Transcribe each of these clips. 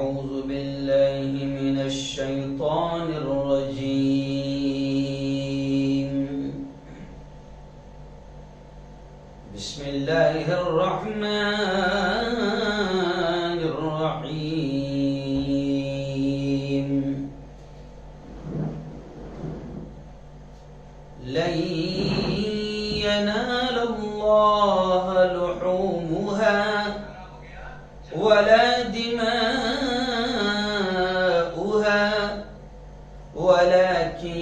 أعوذ بالله من الشيطان الرجيم. بسم الله الرحمن الرحيم. لن ينال الله لحومها ولا دماؤها ولكن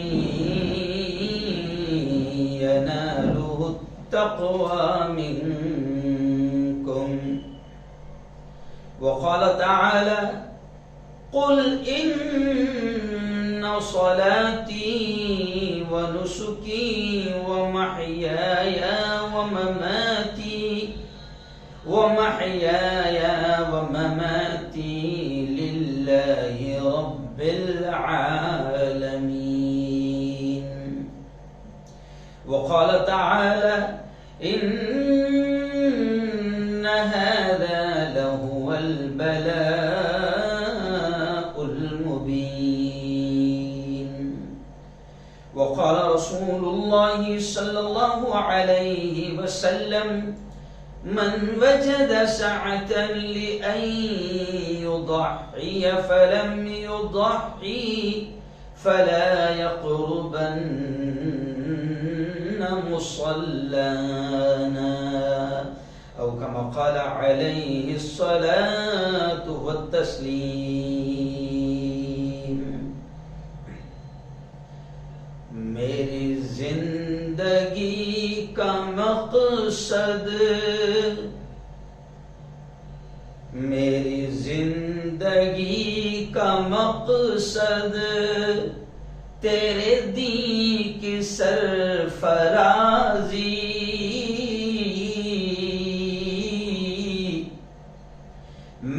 يناله التقوى منكم. وقال تعالى: قل إن صلاتي ونسكي ومحياي ومماتي لله رب العالمين. وقال تعالى: إن هذا لهو البلاء المبين. وقال رسول الله صلى الله عليه وسلم: من وجد سعة لأن يضحي فلم يضحي فلا يقربن مصلانا، أو كما قال عليه الصلاة والتسليم. میری زندگی کا مقصد، میری زندگی کا مقصد تیرے دین کی سرفرازی.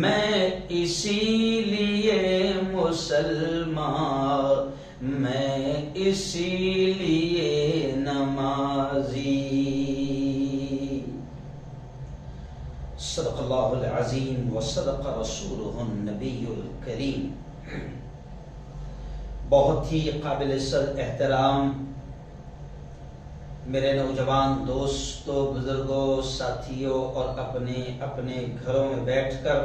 میں اسی لیے مسلمان، میں اسی لیے نمازی. صدق اللہ العظیم وصدق رسولہ النبی الکریم. بہت ہی قابل احترام میرے نوجوان دوستوں، بزرگوں، ساتھیوں اور اپنے اپنے گھروں میں بیٹھ کر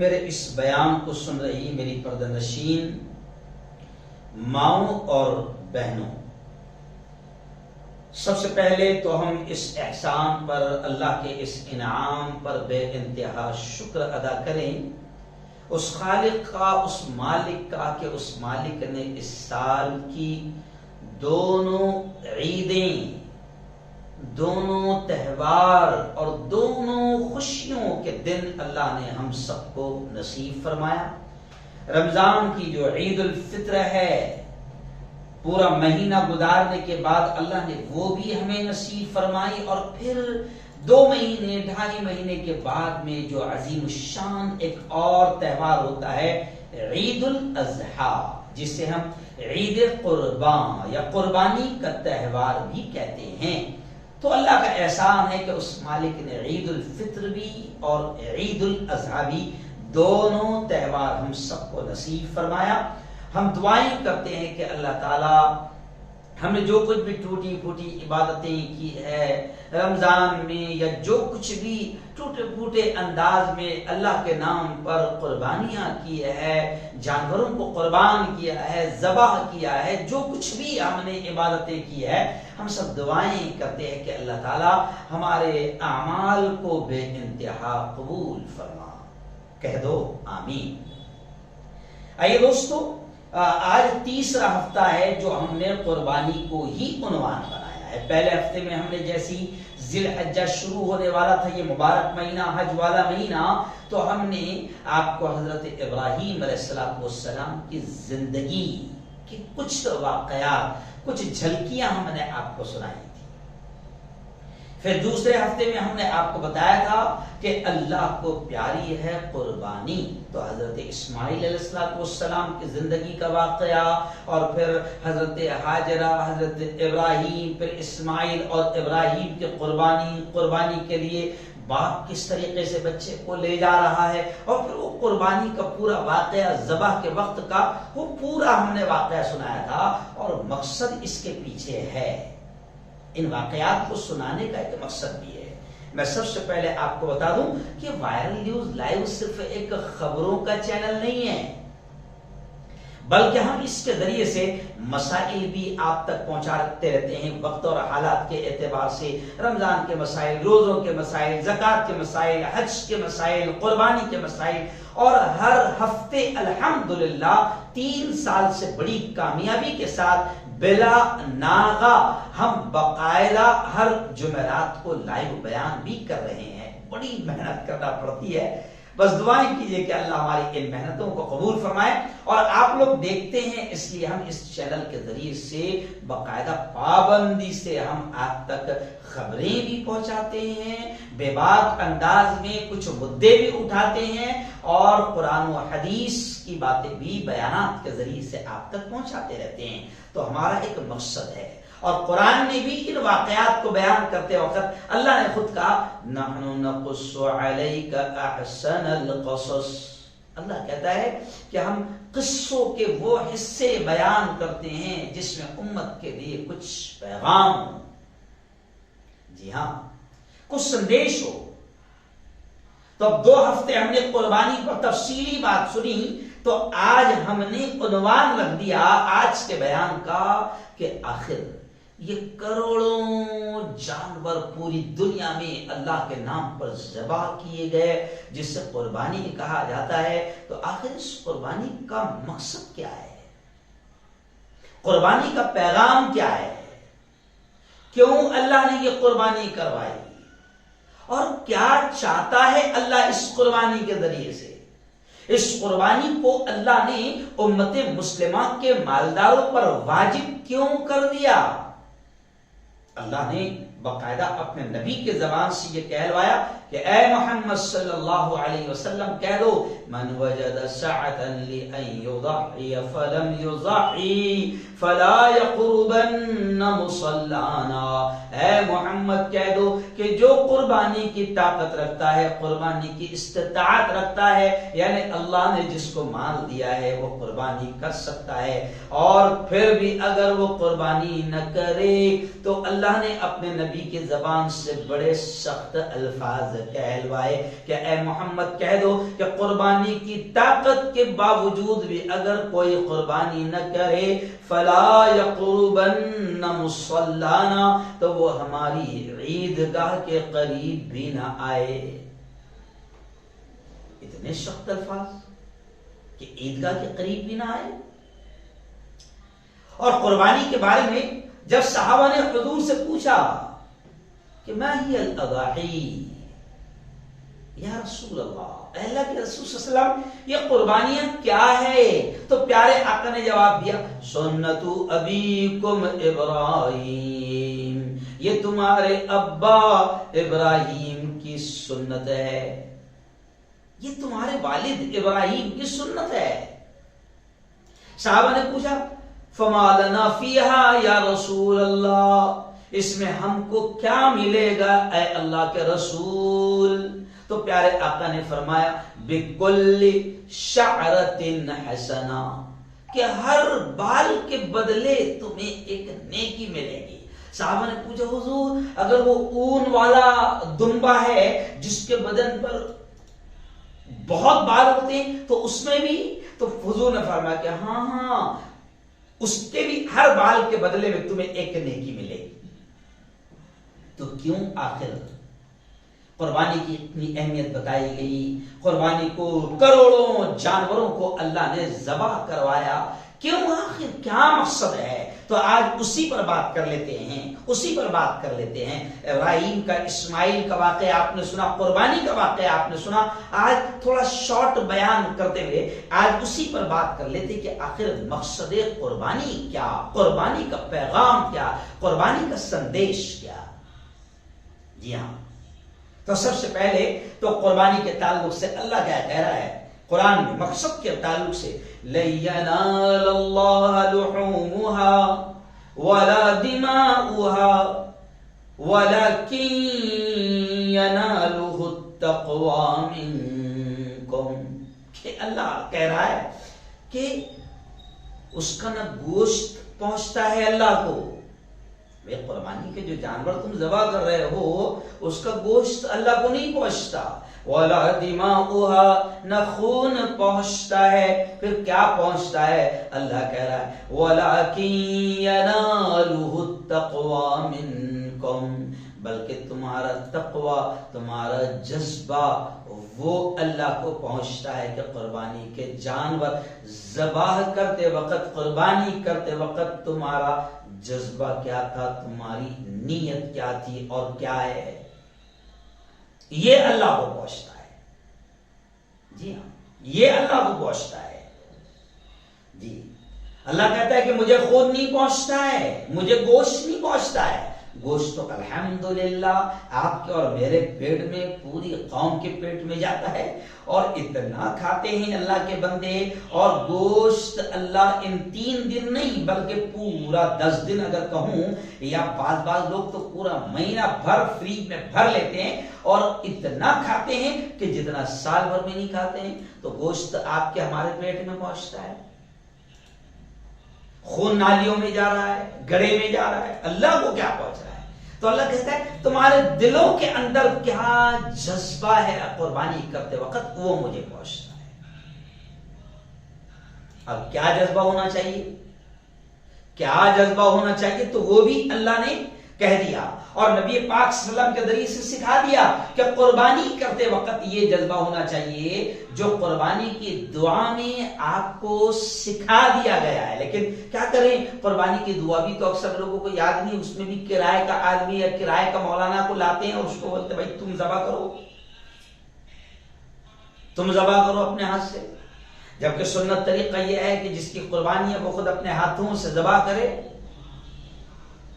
میرے اس بیان کو سن رہی میری پردہ نشین ماؤں اور بہنوں، سب سے پہلے تو ہم اس احسان پر، اللہ کے اس انعام پر بے انتہا شکر ادا کریں، اس خالق کا، اس مالک کا، کہ اس مالک نے اس سال کی دونوں عیدیں، دونوں تہوار اور دونوں خوشیوں کے دن اللہ نے ہم سب کو نصیب فرمایا. رمضان کی جو عید الفطر ہے، پورا مہینہ گزارنے کے بعد اللہ نے وہ بھی ہمیں نصیب فرمائی، اور پھر 2 مہینے 2.5 مہینے کے بعد میں جو عظیم الشان ایک اور تہوار ہوتا ہے، عید الاضحیٰ، جسے ہم عید قربان یا قربانی کا تہوار بھی کہتے ہیں. تو اللہ کا احسان ہے کہ اس مالک نے عید الفطر بھی اور عید الاضحیٰ بھی دونوں تہوار ہم سب کو نصیب فرمایا. ہم دعائیں کرتے ہیں کہ اللہ تعالی ہم نے جو کچھ بھی ٹوٹی پھوٹی عبادتیں کی ہے رمضان میں، یا جو کچھ بھی ٹوٹے پھوٹے انداز میں اللہ کے نام پر قربانیاں کی ہے، جانوروں کو قربان کیا ہے، ذبح کیا ہے، جو کچھ بھی ہم نے عبادتیں کی ہے، ہم سب دعائیں کرتے ہیں کہ اللہ تعالی ہمارے اعمال کو بے انتہا قبول فرما. کہہ دو آمین. آئیے دوستو، آج تیسرا ہفتہ ہے جو ہم نے قربانی کو ہی عنوان بنایا ہے. پہلے ہفتے میں ہم نے جیسی ذی الحجہ شروع ہونے والا تھا، یہ مبارک مہینہ، حج والا مہینہ، تو ہم نے آپ کو حضرت ابراہیم علیہ السلام کی زندگی کی کچھ واقعات، کچھ جھلکیاں ہم نے آپ کو سنائی تھی. پھر دوسرے ہفتے میں ہم نے آپ کو بتایا تھا کہ اللہ کو پیاری ہے قربانی، تو حضرت اسماعیل علیہ السلام کی زندگی کا واقعہ، اور پھر حضرت ہاجرہ، حضرت ابراہیم، پھر اسماعیل اور ابراہیم کے قربانی کے لیے باپ کس طریقے سے بچے کو لے جا رہا ہے، اور پھر وہ قربانی کا پورا واقعہ، ذبح کے وقت کا وہ پورا ہم نے واقعہ سنایا تھا، اور مقصد اس کے پیچھے ہے، ان واقعات کو سنانے کا ایک مقصد بھی ہے۔ میں سب سے پہلے آپ کو بتا دوں کہ وائرل نیوز لائیو صرف ایک خبروں کا چینل نہیں ہے، بلکہ ہم اس کے ذریعے سے مسائل بھی آپ تک پہنچاتے رہتے ہیں، وقت اور حالات کے اعتبار سے، رمضان کے مسائل، روزوں کے مسائل، زکوٰۃ کے مسائل، حج کے مسائل، قربانی کے مسائل، اور ہر ہفتے الحمدللہ 3 سال سے بڑی کامیابی کے ساتھ بلا ناغہ ہم باقاعدہ ہر جمعرات کو لائیو بیان بھی کر رہے ہیں۔ بڑی محنت کرنا پڑتی ہے، بس دعائیں کیجئے کہ اللہ ہماری ان محنتوں کو قبول فرمائے، اور آپ لوگ دیکھتے ہیں اس لیے ہم اس چینل کے ذریعے سے باقاعدہ پابندی سے ہم آپ تک خبریں بھی پہنچاتے ہیں، بے باک انداز میں کچھ مدعے بھی اٹھاتے ہیں، اور قرآن و حدیث کی باتیں بھی بیانات کے ذریعے سے آپ تک پہنچاتے رہتے ہیں۔ تو ہمارا ایک مقصد ہے، اور قرآن نے بھی ان واقعات کو بیان کرتے وقت اللہ نے خود کہا نحن نقص علیک احسن القصص، اللہ کہتا ہے کہ ہم قصوں کے وہ حصے بیان کرتے ہیں جس میں امت کے لیے کچھ پیغام ہو، جی ہاں کچھ سندیش ہو۔ تو اب 2 ہفتے ہم نے قربانی پر تفصیلی بات سنی، تو آج ہم نے عنوان رکھ دیا آج کے بیان کا کہ آخر یہ کروڑوں جانور پوری دنیا میں اللہ کے نام پر ذبح کیے گئے جس سے قربانی کہا جاتا ہے، تو آخر اس قربانی کا مقصد کیا ہے؟ قربانی کا پیغام کیا ہے؟ کیوں اللہ نے یہ قربانی کروائی، اور کیا چاہتا ہے اللہ اس قربانی کے ذریعے سے؟ اس قربانی کو اللہ نے امت مسلمہ کے مالداروں پر واجب کیوں کر دیا؟ اللہ نے باقاعدہ اپنے نبی کے زبان سے یہ کہلوایا کہ اے محمد صلی اللہ علیہ وسلم کہہ دو من وجد سعة لأن يضحي فلم يضحي فلا يقربن مصلانا، اے محمد کہہ دو کہ جو قربانی کی طاقت رکھتا ہے، قربانی کی استطاعت رکھتا ہے، یعنی اللہ نے جس کو مال دیا ہے وہ قربانی کر سکتا ہے، اور پھر بھی اگر وہ قربانی نہ کرے تو اللہ نے اپنے نبی کی زبان سے بڑے سخت الفاظ کہلوائے کہ اے محمد کہہ دو کہ قربانی کی طاقت کے باوجود بھی اگر کوئی قربانی نہ کرے فلا یقربن مصلانا، تو وہ ہماری عیدگاہ کے قریب بھی نہ آئے۔ اتنے سخت الفاظ کہ عیدگاہ کے قریب بھی نہ آئے۔ اور قربانی کے بارے میں جب صحابہ نے حضور سے پوچھا کہ ما ہی الاضاحی یا رسول اللہ، اے اللہ کے رسول صلی اللہ علیہ وسلم یہ قربانیاں کیا ہے؟ تو پیارے آقا نے جواب دیا سنت ابیکم ابراہیم، یہ تمہارے ابا ابراہیم کی سنت ہے، یہ تمہارے والد ابراہیم کی سنت ہے۔ صحابہ نے پوچھا فما لنا فیہا یا رسول اللہ، اس میں ہم کو کیا ملے گا اے اللہ کے رسول؟ تو پیارے آقا نے فرمایا بِكُلِّ شَعْرَةٍ حَسَنَةٍ، کہ ہر بال کے بدلے تمہیں ایک نیکی ملے گی۔ صحابہ نے پوچھا حضور اگر وہ اون والا دمبا ہے جس کے بدن پر بہت بال ہوتے ہیں تو اس میں بھی؟ تو حضور نے فرمایا کہ ہاں اس کے بھی ہر بال کے بدلے میں تمہیں ایک نیکی ملے گی۔ تو کیوں آخر قربانی کی اتنی اہمیت بتائی گئی؟ قربانی کو کروڑوں جانوروں کو اللہ نے ذبح کروایا، کیوں؟ آخر کیا مقصد ہے؟ تو آج اسی پر بات کر لیتے ہیں۔ ابراہیم کا، اسماعیل کا واقعہ آپ نے سنا، قربانی کا واقعہ آپ نے سنا، آج تھوڑا شارٹ بیان کرتے ہوئے آج اسی پر بات کر لیتے کہ آخر مقصد قربانی کیا، قربانی کا پیغام کیا، قربانی کا سندیش کیا۔ جی ہاں، تو سب سے پہلے تو قربانی کے تعلق سے اللہ کیا کہہ رہا ہے قرآن میں؟ مقصد کے تعلق سے لَن يَنَالَ اللَّهَ لُحُومُهَا وَلَا دِمَاؤُهَا، وَلَكِنْ يَنَالُهُ التَّقْوَى مِنْكُمْ، کہ اللہ کہہ رہا ہے کہ اس کا نہ گوشت پہنچتا ہے اللہ کو، قربانی کے جو جانور تم ذبح کر رہے ہو اس کا گوشت اللہ کو نہیں پہنچتا، وَلَا دِمَاؤُهَا، نہ خون پہنچتا ہے، پھر کیا پہنچتا ہے؟ اللہ کہہ رہا ہے وَلَكِنْ يَنَالُهُ التَّقْوَى مِنْكُمْ، بلکہ تمہارا تقوی، تمہارا جذبہ وہ اللہ کو پہنچتا ہے کہ قربانی کے جانور ذبح کرتے وقت، قربانی کرتے وقت تمہارا جذبہ کیا تھا، تمہاری نیت کیا تھی اور کیا ہے، یہ اللہ کو پہنچتا ہے۔ جی ہاں، یہ اللہ کو پہنچتا ہے۔ جی، اللہ کہتا ہے کہ مجھے خون نہیں پہنچتا ہے، مجھے گوشت نہیں پہنچتا ہے، گوشت تو الحمدللہ آپ کے اور میرے پیٹ میں، پوری قوم کے پیٹ میں جاتا ہے، اور اتنا کھاتے ہیں اللہ کے بندے، اور گوشت اللہ ان 3 دن نہیں بلکہ پورا 10 دن اگر کہوں، یا بعض لوگ تو پورا مہینہ بھر فریج میں بھر لیتے ہیں اور اتنا کھاتے ہیں کہ جتنا سال بھر میں نہیں کھاتے ہیں۔ تو گوشت آپ کے ہمارے پیٹ میں پہنچتا ہے، خون نالیوں میں جا رہا ہے، گڑے میں جا رہا ہے، اللہ کو کیا پہنچ رہا ہے؟ تو اللہ کہتا ہے تمہارے دلوں کے اندر کیا جذبہ ہے قربانی کرتے وقت، وہ مجھے پہنچتا ہے۔ اب کیا جذبہ ہونا چاہیے، کیا جذبہ ہونا چاہیے، تو وہ بھی اللہ نے کہہ دیا، اور نبی پاک صلی اللہ علیہ وسلم کے ذریعے سے سکھا دیا کہ قربانی کرتے وقت یہ جذبہ ہونا چاہیے جو قربانی کی دعا میں آپ کو سکھا دیا گیا ہے۔ لیکن کیا کریں، قربانی کی دعا بھی تو اکثر لوگوں کو یاد نہیں، اس میں بھی کرائے کا آدمی یا کرائے کا مولانا کو لاتے ہیں اور اس کو بولتے بھائی تم ذبح کرو، تم ذبح کرو اپنے ہاتھ سے، جبکہ سنت طریقہ یہ ہے کہ جس کی قربانی ہے وہ خود اپنے ہاتھوں سے ذبح کرے،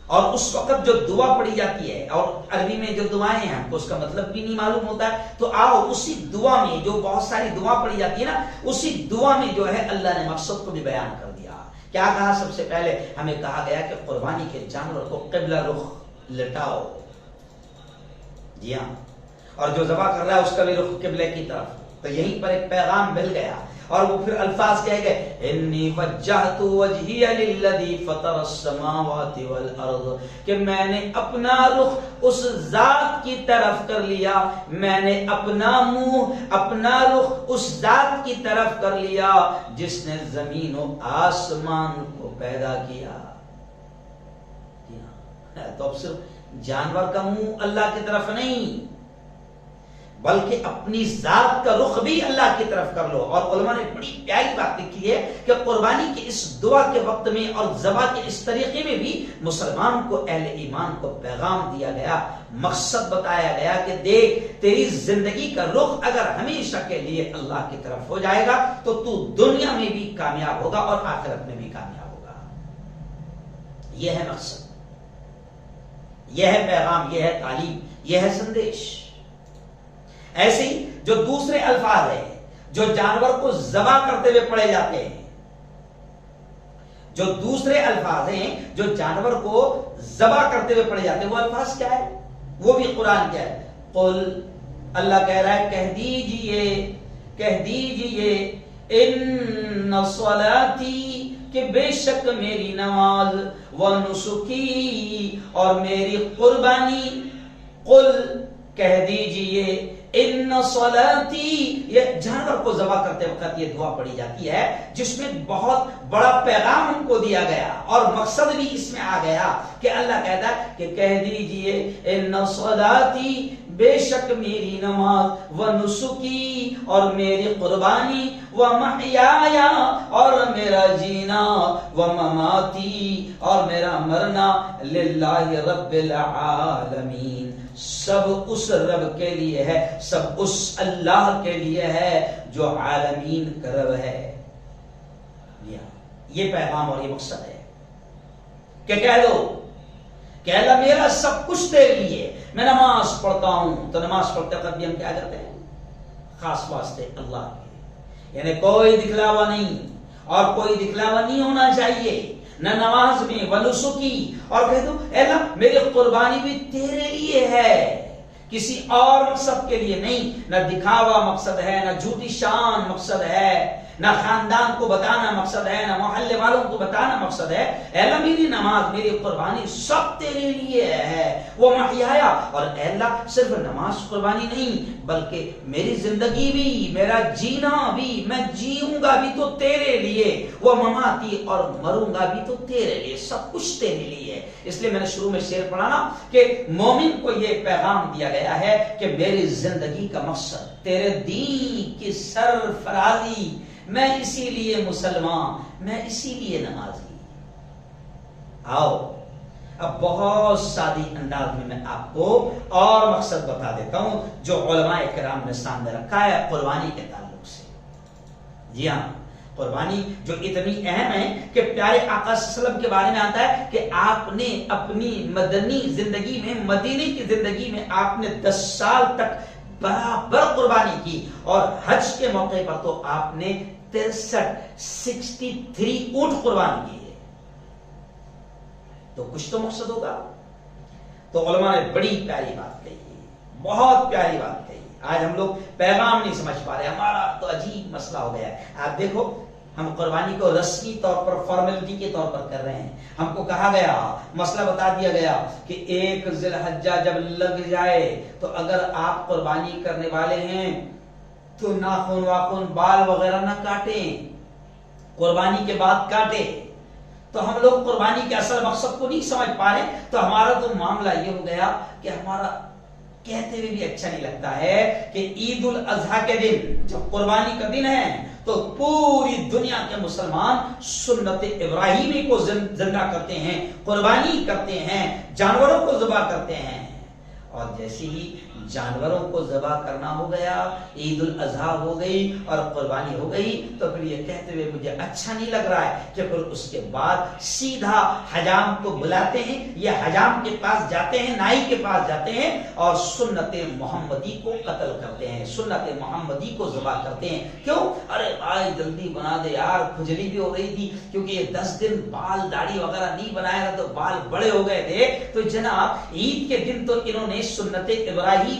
اور اس وقت جو دعا پڑھی جاتی ہے، اور عربی میں جو دعائیں ہیں ہم کو اس کا مطلب بھی نہیں معلوم ہوتا ہے، تو آؤ اسی دعا میں جو بہت ساری دعا پڑھی جاتی ہے نا، اسی دعا میں جو ہے اللہ نے مقصد کو بھی بیان کر دیا۔ کیا کہا؟ سب سے پہلے ہمیں کہا گیا کہ قربانی کے جانور کو قبلہ رخ لٹاؤ، جی ہاں، اور جو ذبح کر رہا ہے اس کا بھی رخ قبلے کی طرف، تو یہیں پر ایک پیغام مل گیا، اور وہ پھر الفاظ کہے گئے انی وجہت وجہی للذی فطر السماوات والارض، کہ میں نے اپنا رخ اس ذات کی طرف کر لیا، میں نے اپنا منہ، اپنا رخ اس ذات کی طرف کر لیا جس نے زمین و آسمان کو پیدا کیا۔ تو اب صرف جانور کا منہ اللہ کی طرف نہیں بلکہ اپنی ذات کا رخ بھی اللہ کی طرف کر لو۔ اور علماء نے بڑی پیاری بات لکھی ہے کہ قربانی کی اس دعا کے وقت میں اور ذبح کے اس طریقے میں بھی مسلمان کو، اہل ایمان کو پیغام دیا گیا، مقصد بتایا گیا کہ دیکھ تیری زندگی کا رخ اگر ہمیشہ کے لیے اللہ کی طرف ہو جائے گا تو تو دنیا میں بھی کامیاب ہوگا اور آخرت میں بھی کامیاب ہوگا۔ یہ ہے مقصد، یہ ہے پیغام، یہ ہے تعلیم، یہ ہے سندیش۔ ایسے ہی جو دوسرے الفاظ ہیں جو جانور کو ذبح کرتے ہوئے پڑھے جاتے ہیں، جو دوسرے الفاظ ہیں جو جانور کو ذبح کرتے ہوئے پڑھے جاتے ہیں، وہ الفاظ کیا ہے؟ وہ بھی قرآن کیا ہے؟ قل، اللہ کہہ رہا ہے کہہ دیجئے ان صلاتی، کہ بے شک میری نماز، ونسکی، اور میری قربانی، قل کہہ دیجئے ان صلاتی، یہ جانور کو ذبح کرتے وقت یہ دعا پڑھی جاتی ہے جس میں بہت بڑا پیغام ہم کو دیا گیا اور مقصد بھی اس میں آ گیا کہ اللہ کہتا ہے کہ کہہ دیجئے ان صلاتی، بے شک میری نماز، ونسکی، اور میری قربانی، ومحیایا، اور میرا جینا، ومماتی، اور میرا مرنا، للہ رب العالمین، سب اس رب کے لیے ہے، سب اس اللہ کے لیے ہے جو عالمین کا رب ہے۔ یہ پیغام اور یہ مقصد ہے کہ کہہ دو کہ اللہ میرا سب کچھ تیرے لیے، میں نماز پڑھتا ہوں، تو نماز پڑھتے وقت بھی ہم کیا کرتے ہیں؟ خاص واسطے اللہ کے، یعنی کوئی دکھلاوا نہیں، اور کوئی دکھلاوا نہیں ہونا چاہیے، نہ نماز میں، ونسکی، اور کہہ دو اے اللہ میری قربانی بھی تیرے لیے ہے، کسی اور مقصد کے لیے نہیں، نہ دکھاوا مقصد ہے، نہ جھوٹی شان مقصد ہے، نہ خاندان کو بتانا مقصد ہے، نہ محلے والوں کو بتانا مقصد ہے، اے اللہ میری نماز، میری قربانی سب تیرے لیے ہے، وہ محیایا، اور اے اللہ صرف نماز قربانی نہیں بلکہ میری زندگی بھی، میرا جینا بھی، میں جیوں گا بھی تو تیرے لیے، وہ مماتی، اور مروں گا بھی تو تیرے لیے، سب کچھ تیرے لیے۔ اس لیے میں نے شروع میں شعر پڑھا نا کہ مومن کو یہ پیغام دیا گیا ہے کہ میری زندگی کا مقصد تیرے دین کی سرفرازی، میں اسی لیے مسلمان، میں اسی لیے نمازی۔ آؤ اب بہت سادی انداز میں آپ کو اور مقصد بتا دیتا ہوں جو علماء کرام نے سامنے رکھا ہے قربانی کے تعلق سے۔ جی ہاں، قربانی جو اتنی اہم ہے کہ پیارے آقا صلی اللہ علیہ وسلم کے بارے میں آتا ہے کہ آپ نے اپنی مدنی زندگی میں، مدینے کی زندگی میں آپ نے 10 سال تک برابر قربانی کی، اور حج کے موقع پر تو آپ نے 63 اونٹ قربان کیے، تو کچھ تو مقصد ہوگا۔ تو علماء نے بڑی پیاری بات کہی، بہت پیاری بات کہی۔ آج ہم لوگ پیغام نہیں سمجھ پا رہے، ہمارا تو عجیب مسئلہ ہو گیا ہے۔ آپ دیکھو ہم قربانی کو رسمی طور پر، فارمیلٹی کے طور پر کر رہے ہیں، ہم کو کہا گیا، مسئلہ بتا دیا گیا کہ 1 ذی الحجہ جب لگ جائے تو اگر آپ قربانی کرنے والے ہیں تو ناخن واخن، بال وغیرہ نہ کاٹیں، قربانی کے بعد کاٹیں۔ تو ہم لوگ قربانی کے اصل مقصد کو نہیں سمجھ پا رہے، تو ہمارا تو معاملہ یہ ہو گیا کہ ہمارا کہتے ہوئے بھی اچھا نہیں لگتا ہے کہ عید الاضحیٰ کے دن جب قربانی کا دن ہے تو پوری دنیا کے مسلمان سنت ابراہیمی کو زندہ کرتے ہیں، قربانی کرتے ہیں، جانوروں کو ذبح کرتے ہیں، اور جیسے ہی جانوروں کو ذبح کرنا ہو گیا، عید الاضحیٰ ہو گئی اور قربانی ہو گئی، تو پھر یہ کہتے ہوئے مجھے اچھا نہیں لگ رہا ہے کہ پھر اس کے بعد سیدھا حجام کو بلاتے ہیں، یہ حجام کے پاس جاتے ہیں، نائی کے پاس جاتے ہیں اور سنت محمدی کو قتل کرتے ہیں، سنت محمدی کو ذبح کرتے ہیں۔ کیوں؟ ارے بھائی جلدی بنا دے یار، کھجلی بھی ہو رہی تھی کیونکہ یہ 10 دن بال داڑھی وغیرہ نہیں بنایا تھا تو بال بڑے ہو گئے تھے، تو جناب عید کے دن تو انہوں نے سنت ابراہیمی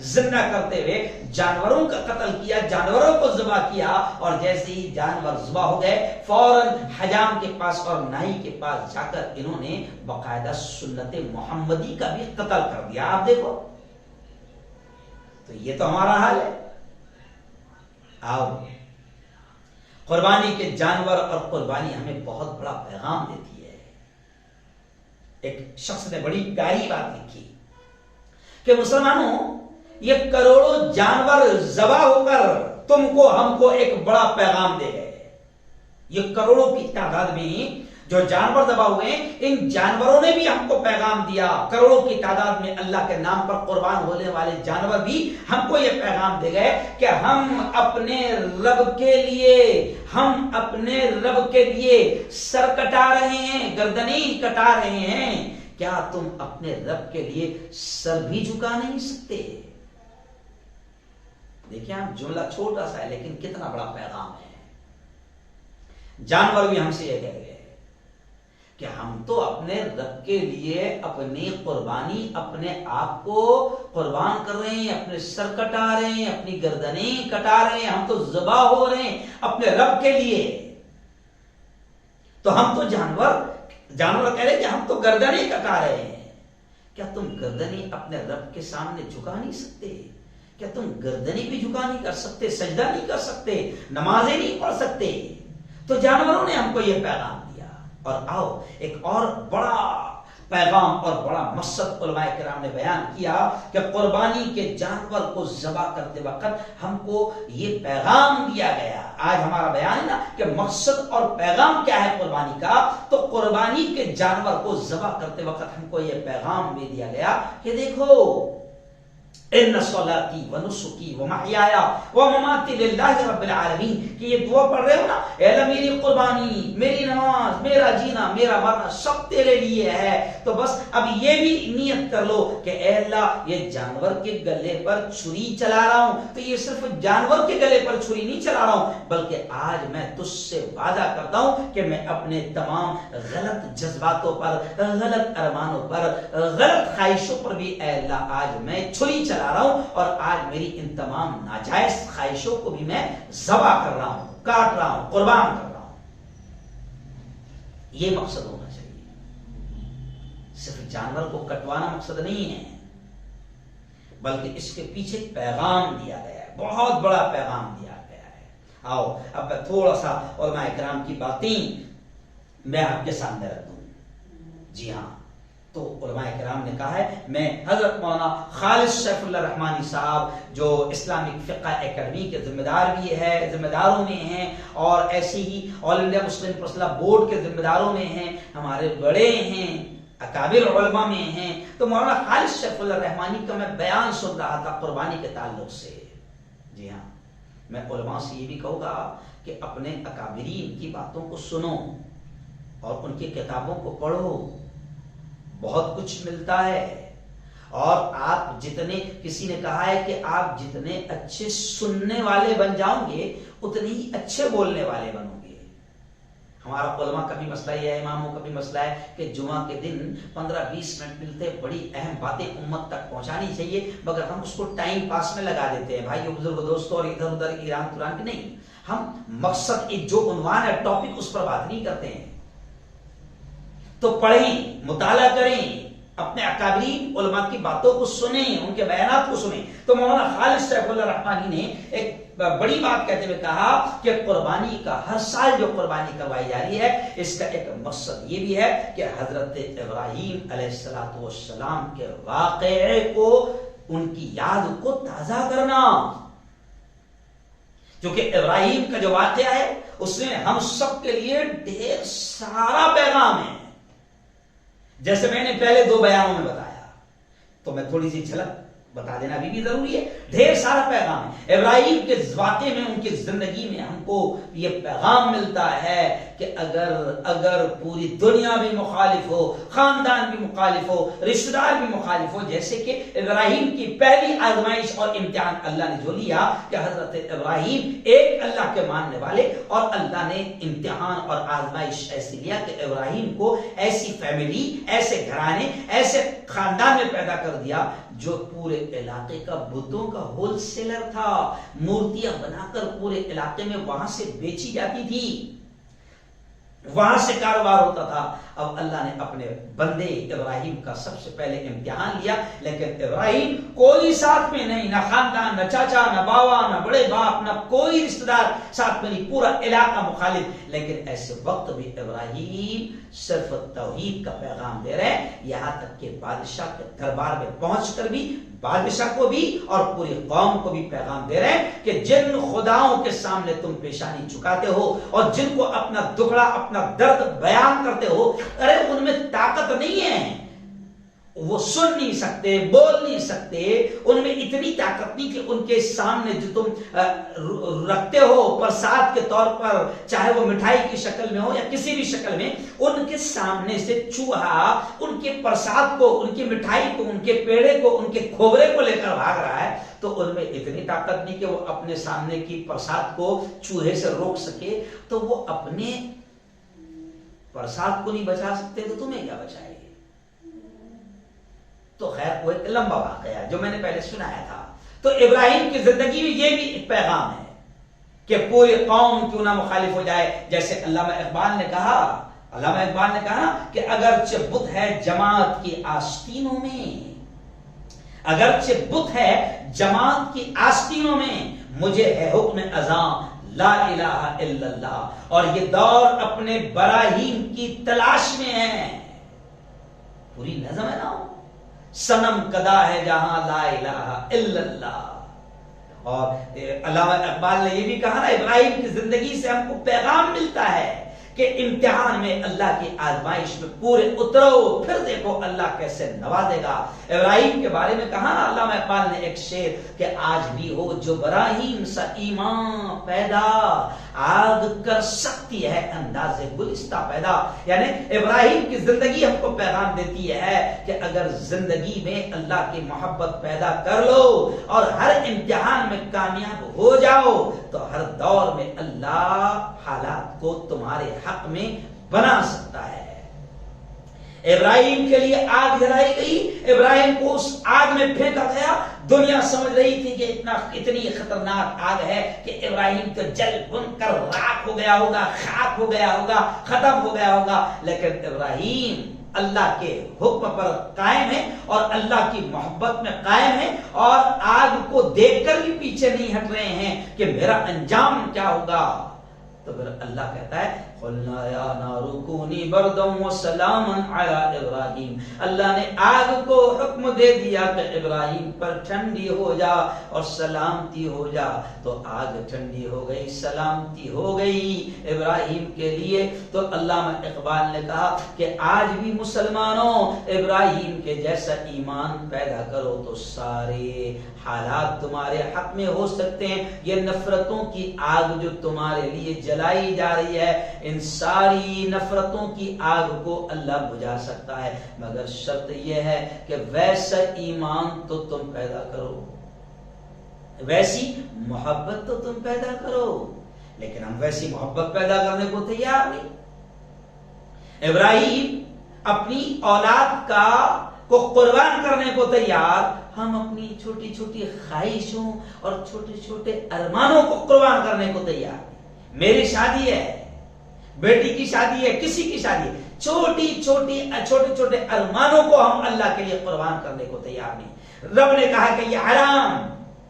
زندہ کرتے ہوئے جانوروں کا قتل کیا، جانوروں کو ذبح کیا، اور جیسے ہی جانور ذبح ہو گئے فوراً حجام کے پاس اور نائی کے پاس جا کر انہوں نے باقاعدہ سنت محمدی کا بھی قتل کر دیا۔ آپ دیکھو تو یہ تو ہمارا حال ہے۔ آؤ، قربانی کے جانور اور قربانی ہمیں بہت بڑا پیغام دیتی ہے۔ ایک شخص نے بڑی پیاری بات لکھی کہ مسلمانوں، یہ کروڑوں جانور ذبح ہو کر تم کو، ہم کو ایک بڑا پیغام دے گئے۔ یہ کروڑوں کی تعداد میں جو جانور ذبح ہوئے ہیں، ان جانوروں نے بھی ہم کو پیغام دیا، کروڑوں کی تعداد میں اللہ کے نام پر قربان ہونے والے جانور بھی ہم کو یہ پیغام دے گئے کہ ہم اپنے رب کے لیے، ہم اپنے رب کے لیے سر کٹا رہے ہیں، گردنیں کٹا رہے ہیں، کیا تم اپنے رب کے لیے سر بھی جھکا نہیں سکتے؟ دیکھیں آپ، جملہ چھوٹا سا ہے لیکن کتنا بڑا پیغام ہے۔ جانور بھی ہم سے یہ کہہ رہے ہیں کہ ہم تو اپنے رب کے لیے اپنی قربانی، اپنے آپ کو قربان کر رہے ہیں، اپنے سر کٹا رہے ہیں، اپنی گردنیں کٹا رہے ہیں، ہم تو ذبح ہو رہے ہیں اپنے رب کے لیے۔ تو ہم تو جانور کہہ رہے کہ ہم تو گردنیں کٹا رہے ہیں، کیا تم گردنیں اپنے رب کے سامنے جھکا نہیں سکتے؟ کیا تم گردنیں بھی جھکا نہیں کر سکتے، سجدہ نہیں کر سکتے، نمازیں نہیں پڑھ سکتے؟ تو جانوروں نے ہم کو یہ پیغام دیا۔ اور آؤ، ایک اور بڑا پیغام اور بڑا مقصد علماء کرام نے بیان کیا کہ قربانی کے جانور کو ذبح کرتے وقت ہم کو یہ پیغام دیا گیا۔ آج ہمارا بیان ہے نا کہ مقصد اور پیغام کیا ہے قربانی کا، تو قربانی کے جانور کو ذبح کرتے وقت ہم کو یہ پیغام بھی دیا گیا کہ دیکھو ان صلاتی و نسکی و محیایا و مماتی للہ رب العالمین، کہ یہ دعا پڑھ رہے ہو نا، اے اللہ میری قربانی، میری نماز، میرا جینا، میرا مرنا سب تیرے لیے ہے، تو بس اب یہ بھی نیت کر لو کہ اے اللہ یہ جانور کے گلے پر چھری چلا رہا ہوں، تو یہ صرف جانور کے گلے پر چھری نہیں چلا رہا ہوں، بلکہ آج میں تجھ سے وعدہ کرتا ہوں کہ میں اپنے تمام غلط جذباتوں پر، غلط ارمانوں پر، غلط خواہشوں پر بھی اے اللہ آج میں چھری چلا رہا ہوں، اور آج میری ان تمام ناجائز خواہشوں کو بھی میں ذبح کر رہا ہوں، کاٹ رہا ہوں، قربان کر رہا ہوں۔ یہ مقصد ہونا چاہیے، صرف جانور کو کٹوانا مقصد نہیں ہے، بلکہ اس کے پیچھے پیغام دیا گیا ہے، بہت بڑا پیغام دیا گیا ہے۔ آؤ اب میں تھوڑا سا علماء کرام کی باتیں میں آپ کے سامنے رکھ دوں۔ جی ہاں، تو علماء کرام نے کہا ہے، میں حضرت مولانا خالد سیف اللہ رحمانی صاحب جو اسلامک فقہ اکیڈمی کے ذمہ دار بھی ہے، ذمہ داروں میں ہیں، اور ایسے ہی آل انڈیا مسلم پرسنل بورڈ کے ذمہ داروں میں ہیں، ہمارے بڑے ہیں، اکابر علماء میں ہیں، تو مولانا خالد سیف اللہ رحمانی کا میں بیان سن رہا تھا قربانی کے تعلق سے۔ جی ہاں، میں علماء سے یہ بھی کہوں گا کہ اپنے اکابرین کی باتوں کو سنو اور ان کی کتابوں کو پڑھو، بہت کچھ ملتا ہے، اور آپ جتنے، کسی نے کہا ہے کہ آپ جتنے اچھے سننے والے بن جاؤ گے اتنے ہی اچھے بولنے والے بنو گے۔ ہمارا علماء کا بھی مسئلہ یہ ہے، اماموں کا بھی مسئلہ ہے کہ جمعہ کے دن 15-20 منٹ ملتے، بڑی اہم باتیں امت تک پہنچانی چاہیے، مگر ہم اس کو ٹائم پاس میں لگا دیتے ہیں، بھائی بزرگ دوستوں، اور ادھر ادھر ایران تران کے نہیں، ہم مقصد ایک جو عنوان ہے، ٹاپک، اس پر بات نہیں کرتے ہیں۔ تو پڑھیں، مطالعہ کریں، اپنے اکابرین علماء کی باتوں کو سنیں، ان کے بیانات کو سنیں۔ تو مولانا خالد سیف اللہ رحمانی نے ایک بڑی بات کہتے ہوئے کہا کہ قربانی کا ہر سال جو قربانی کروائی جا رہی ہے، اس کا ایک مقصد یہ بھی ہے کہ حضرت ابراہیم علیہ السلام کے واقعے کو، ان کی یاد کو تازہ کرنا، کیونکہ ابراہیم کا جو واقعہ ہے اس میں ہم سب کے لیے ڈھیر سارا پیغام ہے۔ جیسے میں نے پہلے 2 بیانوں میں بتایا، تو میں تھوڑی سی جھلک بتا دینا بھی ضروری ہے، ڈھیر سارا پیغام ہے۔ ابراہیم کے واقعے میں، ان کی زندگی میں ہم کو یہ پیغام ملتا ہے کہ اگر پوری دنیا بھی مخالف ہو، خاندان بھی مخالف ہو، رشتہ دار بھی مخالف ہو، جیسے کہ ابراہیم کی پہلی آزمائش اور امتحان اللہ نے جو لیا کہ حضرت ابراہیم ایک اللہ کے ماننے والے، اور اللہ نے امتحان اور آزمائش ایسی لیا کہ ابراہیم کو ایسی فیملی، ایسے گھرانے، ایسے خاندان میں پیدا کر دیا جو پورے علاقے کا بتوں کا ہول سیلر تھا، مورتیاں بنا کر پورے علاقے میں وہاں سے بیچی جاتی تھی، وہاں سے کاروبار ہوتا تھا۔ اب اللہ نے اپنے بندے ابراہیم کا سب سے پہلے امتحان لیا، لیکن ابراہیم کوئی ساتھ میں نہیں، نہ خاندان، نہ چاچا، نہ باوا، نہ بڑے باپ، نہ کوئی رشتہ دار ساتھ میں نہیں، پورا علاقہ مخالف، لیکن ایسے وقت بھی ابراہیم صرف توحید کا پیغام دے رہے ہیں، یہاں تک کہ بادشاہ کے دربار میں پہنچ کر بھی بادشاہ کو بھی اور پوری قوم کو بھی پیغام دے رہے ہیں کہ جن خداؤں کے سامنے تم پیشانی جھکاتے ہو اور جن کو اپنا دکھڑا، اپنا درد بیان کرتے ہو، ارے ان میں طاقت نہیں ہے، وہ سن نہیں سکتے، بول نہیں سکتے، ان میں اتنی طاقت نہیں کہ ان کے سامنے جو تم رکھتے ہو پرساد کے طور پر، چاہے وہ مٹھائی کی شکل میں ہو یا کسی بھی شکل میں، ان کے سامنے سے چوہا ان کے پرساد کو، ان کی مٹھائی کو، ان کے پیڑے کو، ان کے کھوبرے کو لے کر بھاگ رہا ہے، تو ان میں اتنی طاقت نہیں کہ وہ اپنے سامنے کی پرساد کو چوہے سے روک سکے، تو وہ اپنے پرساد کو نہیں بچا سکتے تو تمہیں کیا بچائے گے؟ تو خیر وہ ایک لمبا واقعہ ہے جو میں نے پہلے سنایا تھا۔ تو ابراہیم کی زندگی میں یہ بھی ایک پیغام ہے کہ پوری قوم کیوں نہ مخالف ہو جائے، جیسے علامہ اقبال نے کہا کہ اگرچہ بت ہے جماعت کی آستینوں میں، اگرچہ بت ہے جماعت کی آستینوں میں، مجھے ہے حکم اذاں لا الہ الا اللہ، اور یہ دور اپنے براہیم کی تلاش میں ہے۔ پوری نظم ہے نا، صنم کدا ہے جہاں لا الہ الا اللہ۔ اور علامہ اقبال نے یہ بھی کہا نا، ابراہیم کی زندگی سے ہم کو پیغام ملتا ہے کہ امتحان میں اللہ کی آزمائش میں پورے اترو، پھر دیکھو اللہ کیسے نوازے گا۔ ابراہیم کے بارے میں کہا نا علامہ اقبال نے ایک شعر کہ آج بھی ہو جو براہیم سا ایمان پیدا، آگ کر سکتی ہے انداز گلستہ پیدا۔ یعنی ابراہیم کی زندگی ہم کو پیغام دیتی ہے کہ اگر زندگی میں اللہ کی محبت پیدا کر لو اور ہر امتحان میں کامیاب ہو جاؤ تو ہر دور میں اللہ حالات کو تمہارے حق میں بنا سکتا ہے۔ ابراہیم کے لیے آگ جلائی گئی، ابراہیم کو اس آگ میں پھینکا گیا۔ دنیا سمجھ رہی تھی کہ اتنی خطرناک آگ ہے کہ ابراہیم تو جل بن کر راکھ ہو گیا ہوگا، خاک ہو گیا ہوگا، ختم ہو گیا ہوگا، لیکن ابراہیم اللہ کے حکم پر قائم ہے اور اللہ کی محبت میں قائم ہے اور آگ کو دیکھ کر بھی پیچھے نہیں ہٹ رہے ہیں کہ میرا انجام کیا ہوگا۔ تو پھر اللہ کہتا ہے قُلْنَا يَا نَارُ كُونِي بَرْدًا وَسَلَامًا عَلَىٰ إِبْرَاهِيمَ، اللہ نے آگ کو حکم دے دیا کہ ابراہیم پر ٹھنڈی ہو جا اور سلامتی ہو جا، تو آگ ٹھنڈی ہو گئی، سلامتی ہو گئی ابراہیم کے لیے۔ تو علامہ اقبال نے کہا کہ آج بھی مسلمانوں ابراہیم کے جیسا ایمان پیدا کرو تو سارے حالات تمہارے حق میں ہو سکتے ہیں۔ یہ نفرتوں کی آگ جو تمہارے لیے جلائی جا رہی ہے، ان ساری نفرتوں کی آگ کو اللہ بجھا سکتا ہے، مگر شرط یہ ہے کہ ویسا ایمان تو تم پیدا کرو، ویسی محبت تو تم پیدا کرو۔ لیکن ہم ویسی محبت پیدا کرنے کو تیار نہیں۔ ابراہیم اپنی اولاد کو قربان کرنے کو تیار، ہم اپنی چھوٹی چھوٹی خواہشوں اور چھوٹے چھوٹے ارمانوں کو قربان کرنے کو تیار نہیں۔ میری شادی ہے، بیٹی کی شادی ہے، کسی کی شادی ہے، چھوٹے چھوٹے ارمانوں کو ہم اللہ کے لیے قربان کرنے کو تیار نہیں۔ رب نے کہا کہ یہ حرام،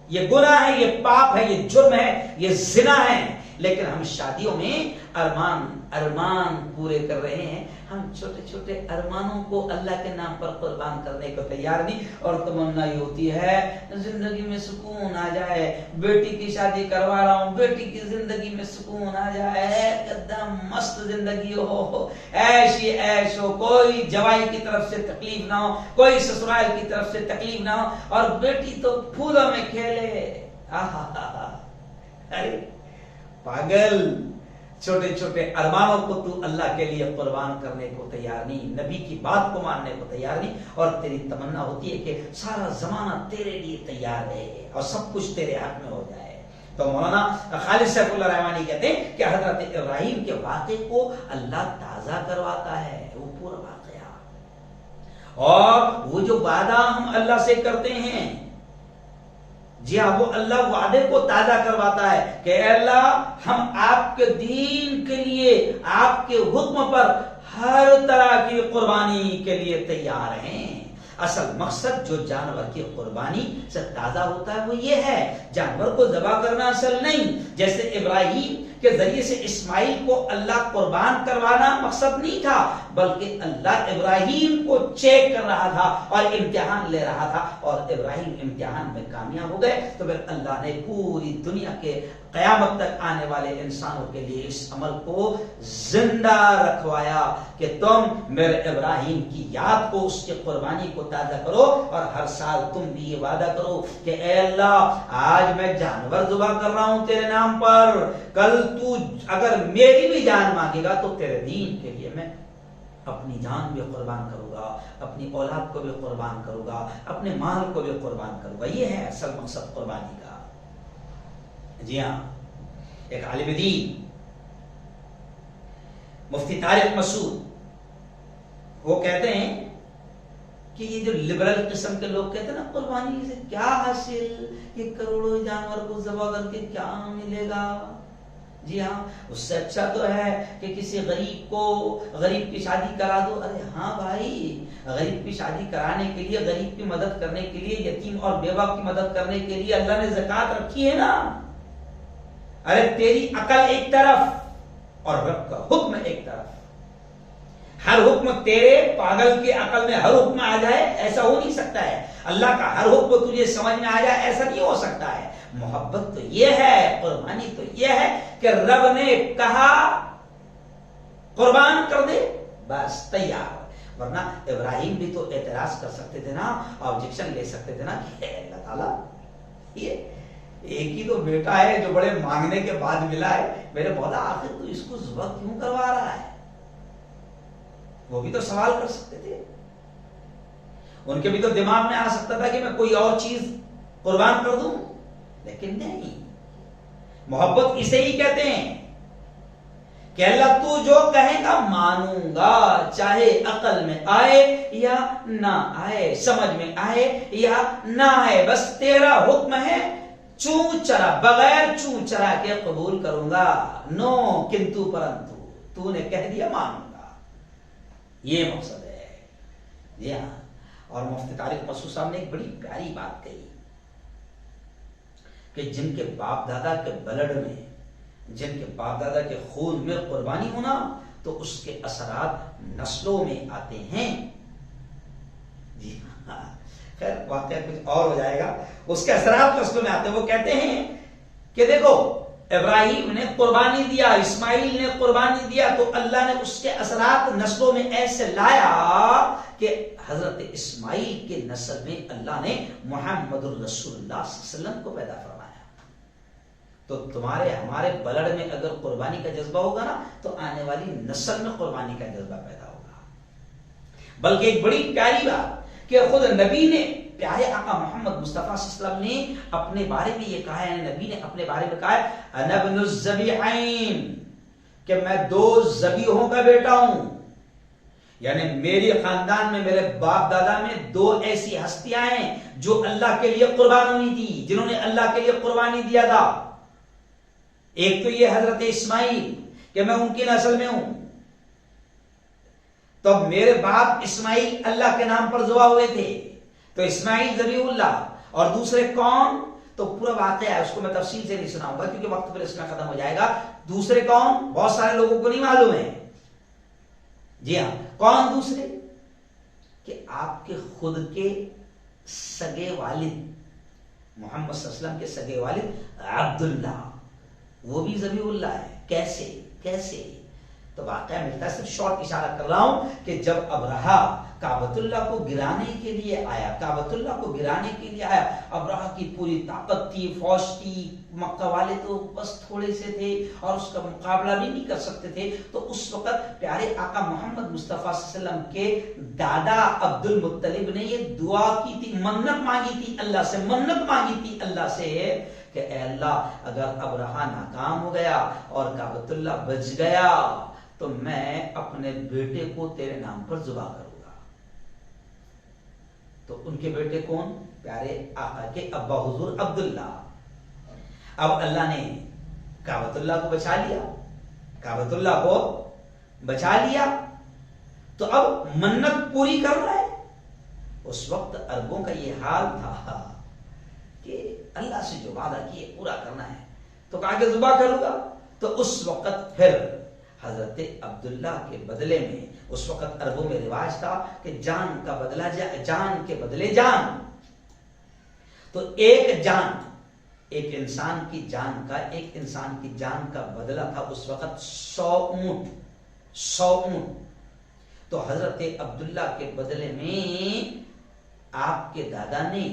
یہ گناہ ہے، یہ پاپ ہے، یہ جرم ہے، یہ زنا ہے، لیکن ہم شادیوں میں ارمان پورے کر رہے ہیں۔ ہم چھوٹے چھوٹے ارمانوں کو اللہ کے نام پر قربان کرنے کو تیار نہیں، اور تمنا یہ ہوتی ہے زندگی میں سکون آ جائے، بیٹی کی شادی کروا رہا ہوں، بیٹی کی زندگی میں سکون آ جائے، ایکدم مست زندگی ہو، ایش ہی ایش ہو، کوئی جوائی کی طرف سے تکلیف نہ ہو، کوئی سسرال کی طرف سے تکلیف نہ ہو، اور بیٹی تو پھولوں میں کھیلے۔ ارے پاگل، چھوٹے چھوٹے ارمانوں کو تو اللہ کے لیے قربان کرنے کو تیار نہیں، نبی کی بات کو ماننے کو تیار نہیں، اور تیری تمنا ہوتی ہے کہ سارا زمانہ تیرے لیے تیار ہے اور سب کچھ تیرے حق میں ہو جائے۔ تو مولانا خالد سیف اللہ رحمانی کہتے ہیں کہ حضرت ابراہیم کے واقعے کو اللہ تازہ کرواتا ہے، وہ پورا واقعہ، اور وہ جو وعدہ ہم اللہ سے کرتے ہیں، جی ہاں، وہ اللہ وعدے کو تازہ کرواتا ہے کہ اے اللہ ہم آپ کے دین کے لیے، آپ کے حکم پر ہر طرح کی قربانی کے لیے تیار ہیں۔ اصل مقصد جو جانور کی قربانی سے تازہ ہوتا ہے وہ یہ ہے، جانور کو ذبح کرنا اصل نہیں، جیسے ابراہیم کے ذریعے سے اسماعیل کو اللہ قربان کروانا مقصد نہیں تھا، بلکہ اللہ ابراہیم کو چیک کر رہا تھا اور امتحان لے رہا تھا، اور ابراہیم امتحان میں کامیاب ہو گئے، تو پھر اللہ نے پوری دنیا کے قیامت تک آنے والے انسانوں کے لیے اس عمل کو زندہ رکھوایا کہ تم میرے ابراہیم کی یاد کو، اس کی قربانی کو تازہ کرو، اور ہر سال تم بھی یہ وعدہ کرو کہ اے اللہ آج میں جانور ذبح کر رہا ہوں تیرے نام پر، کل تو اگر میری بھی جان مانگے گا تو تیرے دین کے لیے میں اپنی جان بھی قربان کروں گا، اپنی اولاد کو بھی قربان کروں گا، اپنے مال کو بھی قربان کروں گا۔ یہ ہے اصل مقصد قربانی کا۔ جی ہاں، ایک عالم دین مفتی طارق مسعود وہ کہتے ہیں کہ یہ جو لبرل قسم کے لوگ کہتے ہیں نا قربانی سے کیا حاصل، یہ کروڑوں جانور کو ذبح کر کے کیا ملے گا، جی ہاں اس سے اچھا تو ہے کہ کسی غریب کی شادی کرا دو۔ ارے ہاں بھائی، غریب کی شادی کرانے کے لیے، غریب کی مدد کرنے کے لیے، یتیم اور بیوہ کی مدد کرنے کے لیے اللہ نے زکوٰۃ رکھی ہے نا۔ ارے تیری عقل ایک طرف اور رب کا حکم ایک طرف، ہر حکم تیرے پاگل کی عقل میں ہر حکم آ جائے ایسا ہو نہیں سکتا ہے، اللہ کا ہر حکم تجھے سمجھ میں آ جائے ایسا نہیں ہو سکتا ہے۔ محبت تو یہ ہے، قربانی تو یہ ہے کہ رب نے کہا قربان کر دے بس تیار. ورنہ ابراہیم بھی تو اعتراض کر سکتے تھے نا, آبجیکشن لے سکتے تھے نا کہ اللہ تعالیٰ یہ ایک ہی تو بیٹا ہے جو بڑے مانگنے کے بعد ملا ہے, میرے مولا آخر تو اس کو ذبح کیوں کروا رہا ہے. وہ بھی تو سوال کر سکتے تھے, ان کے بھی تو دماغ میں آ سکتا تھا کہ میں کوئی اور چیز قربان کر دوں, لیکن نہیں. محبت اسے ہی کہتے ہیں کہ اللہ تو جو کہے گا مانوں گا, چاہے عقل میں آئے یا نہ آئے, سمجھ میں آئے یا نہ آئے, بس تیرا حکم ہے چون چرا, بغیر چون چرا کے قبول کروں گا. نو کنتو پرنتو, تو نے کہہ دیا مانوں گا, یہ مقصد ہے. جی ہاں, اور مفتی طارق مسعود صاحب نے ایک بڑی پیاری بات کہی کہ جن کے باپ دادا کے بلڈ میں, جن کے باپ دادا کے خون میں قربانی ہونا, تو اس کے اثرات نسلوں میں آتے ہیں. جی ہاں, خیر واقعہ کچھ اور ہو جائے گا, اس کے اثرات نسلوں میں آتے ہیں. وہ کہتے ہیں کہ دیکھو ابراہیم نے قربانی دیا, اسماعیل نے قربانی دیا, تو اللہ نے اس کے اثرات نسلوں میں ایسے لایا کہ حضرت اسماعیل کے نسل میں اللہ نے محمد الرسول اللہ صلی اللہ علیہ وسلم کو پیدا فرمایا. تو تمہارے ہمارے بلڈ میں اگر قربانی کا جذبہ ہوگا نا, تو آنے والی نسل میں قربانی کا جذبہ پیدا ہوگا. بلکہ ایک بڑی پیاری بات کہ خود نبی نے, پیارے آقا محمد مصطفیٰ صلی اللہ علیہ وسلم نے اپنے بارے میں یہ کہا ہے, نبی نے اپنے بارے میں کہا ہے انا ابن الذبیحین, کہ میں 2 ذبیحوں کا بیٹا ہوں. یعنی میری خاندان میں, میرے باپ دادا میں 2 ایسی ہستیاں ہیں جو اللہ کے لیے قربان ہوئی تھی, جنہوں نے اللہ کے لیے قربانی دیا تھا. ایک تو یہ حضرت اسماعیل کہ میں ان کی نسل میں ہوں, تو میرے باپ اسماعیل اللہ کے نام پر ذبح ہوئے تھے, تو اسماعیل ذبیح اللہ. اور دوسرے کون, تو پورا واقعہ ہے, اس کو میں تفصیل سے نہیں سناؤں گا کیونکہ وقت پر اس میں ختم ہو جائے گا. دوسرے کون, بہت سارے لوگوں کو نہیں معلوم ہے. جی ہاں, کون دوسرے, کہ آپ کے خود کے سگے والد, محمد صلی اللہ علیہ وسلم کے سگے والد عبداللہ, وہ بھی ذبیح اللہ ہے. کیسے تو واقعہ ملتا ہے, صرف شارٹ اشارہ کر رہا ہوں کہ جب ابرہا کعبۃ اللہ کو گرانے کے لیے آیا, ابرہا کی پوری طاقت تھی, فوج تھی, مکہ والے تو بس تھوڑے سے تھے اور اس کا مقابلہ بھی نہیں کر سکتے تھے. تو اس وقت پیارے آقا محمد مصطفیٰ صلی اللہ علیہ وسلم کے دادا عبد المطلب نے یہ دعا کی تھی, منت مانگی تھی اللہ سے کہ اے اللہ, اگر ابرہا ناکام ہو گیا اور کعبۃ اللہ بچ گیا تو میں اپنے بیٹے کو تیرے نام پر ذبح کروں گا. تو ان کے بیٹے کون, پیارے آقا کے ابا حضور عبداللہ. اب اللہ نے کعبۃ اللہ کو بچا لیا, تو اب منت پوری کر رہا ہے. اس وقت عربوں کا یہ حال تھا کہ اللہ سے جو وعدہ کیے پورا کرنا ہے, تو کہا کہ ذبح کروں گا. تو اس وقت پھر حضرت عبداللہ کے بدلے میں, اس وقت عربوں میں رواج تھا کہ جان کا بدلہ جان کے بدلے جان. تو ایک انسان کی جان کا بدلہ تھا اس وقت 100 اونٹ. تو حضرت عبداللہ کے بدلے میں آپ کے دادا نے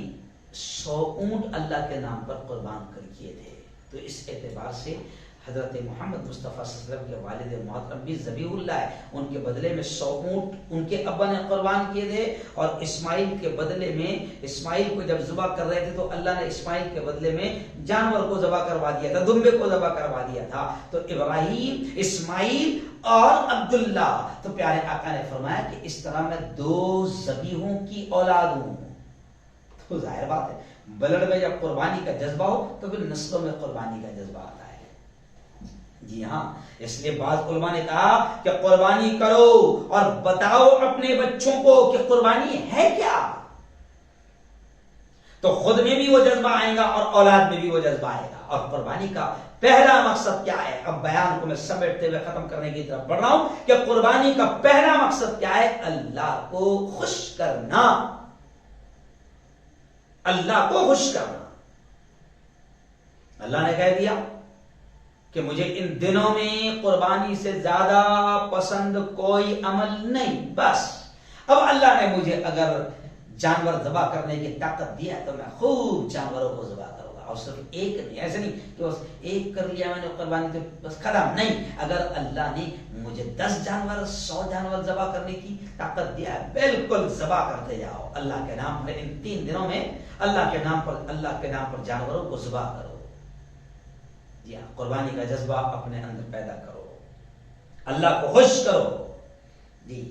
100 اونٹ اللہ کے نام پر قربان کر کیے تھے. تو اس اعتبار سے حضرت محمد مصطفیٰ صلی اللہ علیہ وسلم کے والد محترم بھی ذبیح اللہ ہے. ان کے بدلے میں 100 اونٹ ان کے ابا نے قربان کیے تھے, اور اسماعیل کے بدلے میں, اسماعیل کو جب ذبح کر رہے تھے تو اللہ نے اسماعیل کے بدلے میں جانور کو ذبح کروا دیا تھا, دمبے کو ذبح کروا دیا تھا. تو ابراہیم, اسماعیل اور عبداللہ, تو پیارے آقا نے فرمایا کہ اس طرح میں 2 ذبیحوں کی اولاد ہوں. تو ظاہر بات ہے, بلڈ میں جب قربانی کا جذبہ ہو تو پھر نسلوں میں قربانی کا جذبہ آتا ہے. جی ہاں, اس لیے بعض علماء نے کہا کہ قربانی کرو اور بتاؤ اپنے بچوں کو کہ قربانی ہے کیا, تو خود میں بھی وہ جذبہ آئے گا اور اولاد میں بھی وہ جذبہ آئے گا. اور قربانی کا پہلا مقصد کیا ہے, اب بیان کو میں سمیٹتے ہوئے ختم کرنے کی طرف بڑھ رہا ہوں کہ قربانی کا پہلا مقصد کیا ہے, اللہ کو خوش کرنا. اللہ کو خوش کرنا. اللہ نے کہہ دیا کہ مجھے ان دنوں میں قربانی سے زیادہ پسند کوئی عمل نہیں. بس اب اللہ نے مجھے اگر جانور ذبح کرنے کی طاقت دیا تو میں خوب جانوروں کو ذبح کروں گا. اور صرف ایک نہیں، ایسے نہیں کہ بس ایک کر لیا میں نے قربانی تو بس ختم. نہیں، اگر اللہ نے مجھے 10 جانور 100 جانور ذبح کرنے کی طاقت دیا ہے، بالکل ذبح کرتے جاؤ اللہ کے نام پر. ان 3 دنوں میں اللہ کے نام پر جانوروں کو ذبح کرو. جی ہاں، قربانی کا جذبہ اپنے اندر پیدا کرو، اللہ کو خوش کرو. جی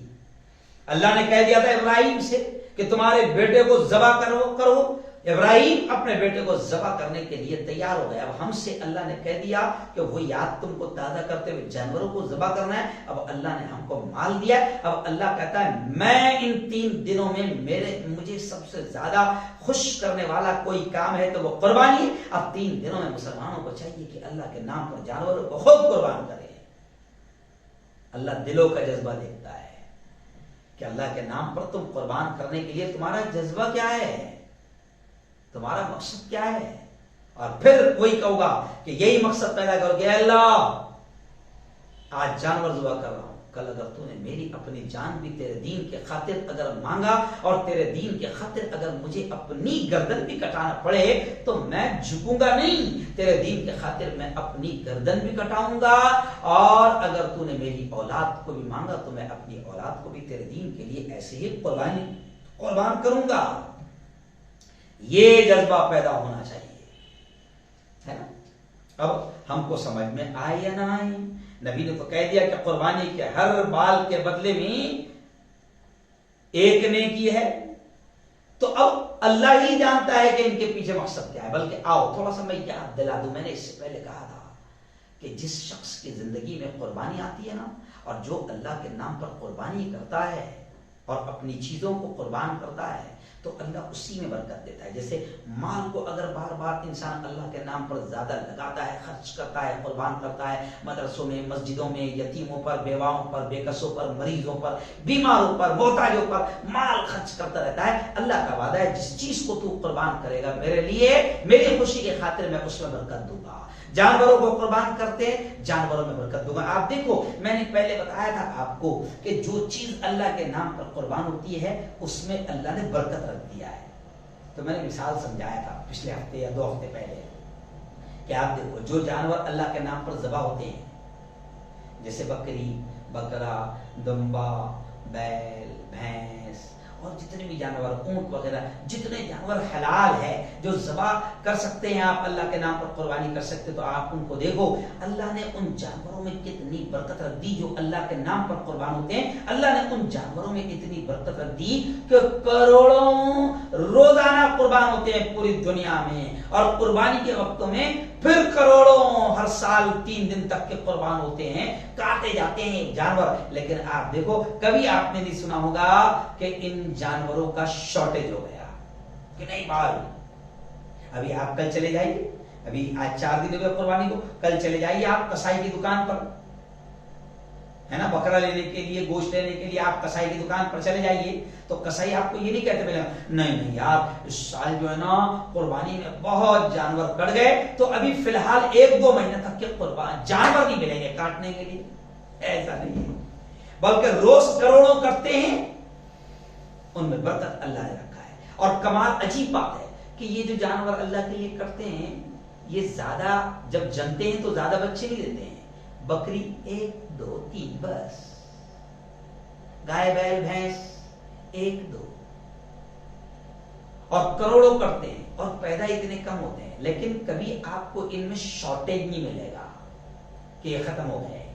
اللہ نے کہہ دیا تھا ابراہیم سے کہ تمہارے بیٹے کو ذبح کرو. ابراہیم اپنے بیٹے کو ذبح کرنے کے لیے تیار ہو گیا. اب ہم سے اللہ نے کہہ دیا کہ وہ یاد تم کو تازہ کرتے ہوئے جانوروں کو ذبح کرنا ہے. اب اللہ نے ہم کو مال دیا ہے. اب اللہ کہتا ہے میں ان 3 دنوں میں مجھے سب سے زیادہ خوش کرنے والا کوئی کام ہے تو وہ قربانی ہے. اب 3 دنوں میں مسلمانوں کو چاہیے کہ اللہ کے نام پر جانوروں کو خود قربان کرے. اللہ دلوں کا جذبہ دیکھتا ہے کہ اللہ کے نام پر تم قربان کرنے کے لیے تمہارا جذبہ کیا ہے، تمہارا مقصد کیا ہے. اور پھر وہی کہوں گا کہ یہی مقصد پیدا کرو کہ اللہ آج جانور ذبح کر رہا ہوں، کل اگر تو نے میری اپنی جان بھی تیرے دین کے خاطر اگر مانگا اور تیرے دین کے خاطر اگر مجھے اپنی گردن بھی کٹانا پڑے تو میں جھکوں گا نہیں. تیرے دین کے خاطر میں اپنی گردن بھی کٹاؤں گا. اور اگر تو نے میری اولاد کو بھی مانگا تو میں اپنی اولاد کو بھی تیرے دین کے لیے ایسے ہی قربان کروں گا. یہ جذبہ پیدا ہونا چاہیے، ہے نا. اب ہم کو سمجھ میں آئے یا نہ آئے؟ نبی نے تو کہہ دیا کہ قربانی کے ہر بال کے بدلے میں ایک نیکی ہے. تو اب اللہ ہی جانتا ہے کہ ان کے پیچھے مقصد کیا ہے. بلکہ آؤ تھوڑا سا میں یاد دلا دوں. میں نے اس سے پہلے کہا تھا کہ جس شخص کی زندگی میں قربانی آتی ہے نا، اور جو اللہ کے نام پر قربانی کرتا ہے اور اپنی چیزوں کو قربان کرتا ہے تو اللہ اسی میں برکت دیتا ہے. جیسے مال کو اگر بار بار انسان اللہ کے نام پر زیادہ لگاتا ہے، خرچ کرتا ہے، قربان کرتا ہے، مدرسوں میں، مسجدوں میں، یتیموں پر، بیواؤں پر، بے کسوں پر، مریضوں پر، بیماروں پر، محتاجوں پر مال خرچ کرتا رہتا ہے، اللہ کا وعدہ ہے جس چیز کو تو قربان کرے گا میرے لیے، میری خوشی کی خاطر میں اس میں برکت دوں گا. جانوروں کو قربان کرتے جانوروں میں برکت دوں گا. آپ دیکھو میں نے پہلے بتایا تھا آپ کو کہ جو چیز اللہ کے نام پر قربان ہوتی ہے اس میں اللہ نے برکت رکھ دیا ہے. تو میں نے مثال سمجھایا تھا پچھلے ہفتے یا 2 ہفتے پہلے کہ آپ دیکھو جو جانور اللہ کے نام پر ذبح ہوتے ہیں جیسے بکری، بکرا، دمبا، بیل، بھینس اور جتنے بھی جانور، اونٹ وغیرہ، جتنے جانور حلال ہے جو ذبح کر سکتے ہیں آپ اللہ کے نام پر قربانی کر سکتے، تو آپ ان کو دیکھو اللہ نے ان جانوروں میں کتنی برکت رکھ دی جو اللہ کے نام پر قربان ہوتے ہیں. اللہ نے ان جانوروں میں اتنی برکت رکھ دی کہ کروڑوں روزانہ قربان ہوتے ہیں پوری دنیا میں، اور قربانی کے وقتوں میں پھر کروڑوں ہر سال 3 دن تک کے قربان ہوتے ہیں، کاٹے جاتے ہیں جانور. لیکن آپ دیکھو کبھی آپ نے نہیں سنا ہوگا کہ ان جانوروں کا شارٹیج ہو گیا کہ نہیں بھائی ابھی آپ کل چلے جائیے، ابھی آج 4 دن ہوئے قربانی کو، کل چلے جائیے آپ کسائی کی دکان پر، ہے نا، بکرا لینے کے لیے، گوشت لینے کے لیے آپ کسائی کی دکان پر چلے جائیے تو کسائی آپ کو یہ نہیں کہتے پہلے نہیں یار اس سال جو ہے نا قربانی میں بہت جانور کٹ گئے تو ابھی فی الحال 1-2 مہینے تک کے قربان جانور نہیں ملیں گے کاٹنے کے لیے. ایسا نہیں ہے، بلکہ روز کروڑوں کرتے ہیں، ان میں برکت اللہ نے رکھا ہے. اور کمال عجیب بات ہے کہ یہ جو جانور اللہ کے لیے کرتے ہیں یہ زیادہ جب جنتے ہیں تو زیادہ بچے نہیں دیتے ہیں. بکری 1 2 3 بس، گائے بیل بھینس 1 2، اور کروڑوں کرتے ہیں اور پیدا اتنے کم ہوتے ہیں. لیکن کبھی آپ کو ان میں شارٹیج نہیں ملے گا کہ یہ ختم ہو گئے.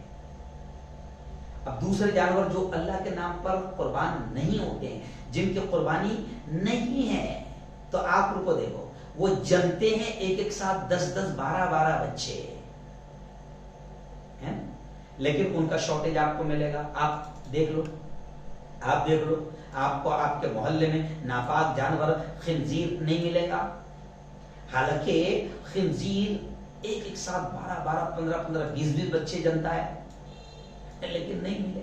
اب دوسرے جانور جو اللہ کے نام پر قربان نہیں ہوتے ہیں، جن کی قربانی نہیں ہے، تو آپ ان کو دیکھو وہ جنتے ہیں ایک ساتھ 10 12 بچے ہیں، لیکن ان کا شارٹیج آپ کو ملے گا. آپ دیکھ لو آپ کو آپ کے محلے میں ناپاک جانور خنزیر نہیں ملے گا. حالانکہ خنزیر ایک ساتھ 12 15 20 بچے جنتا ہے، لیکن نہیں ملے،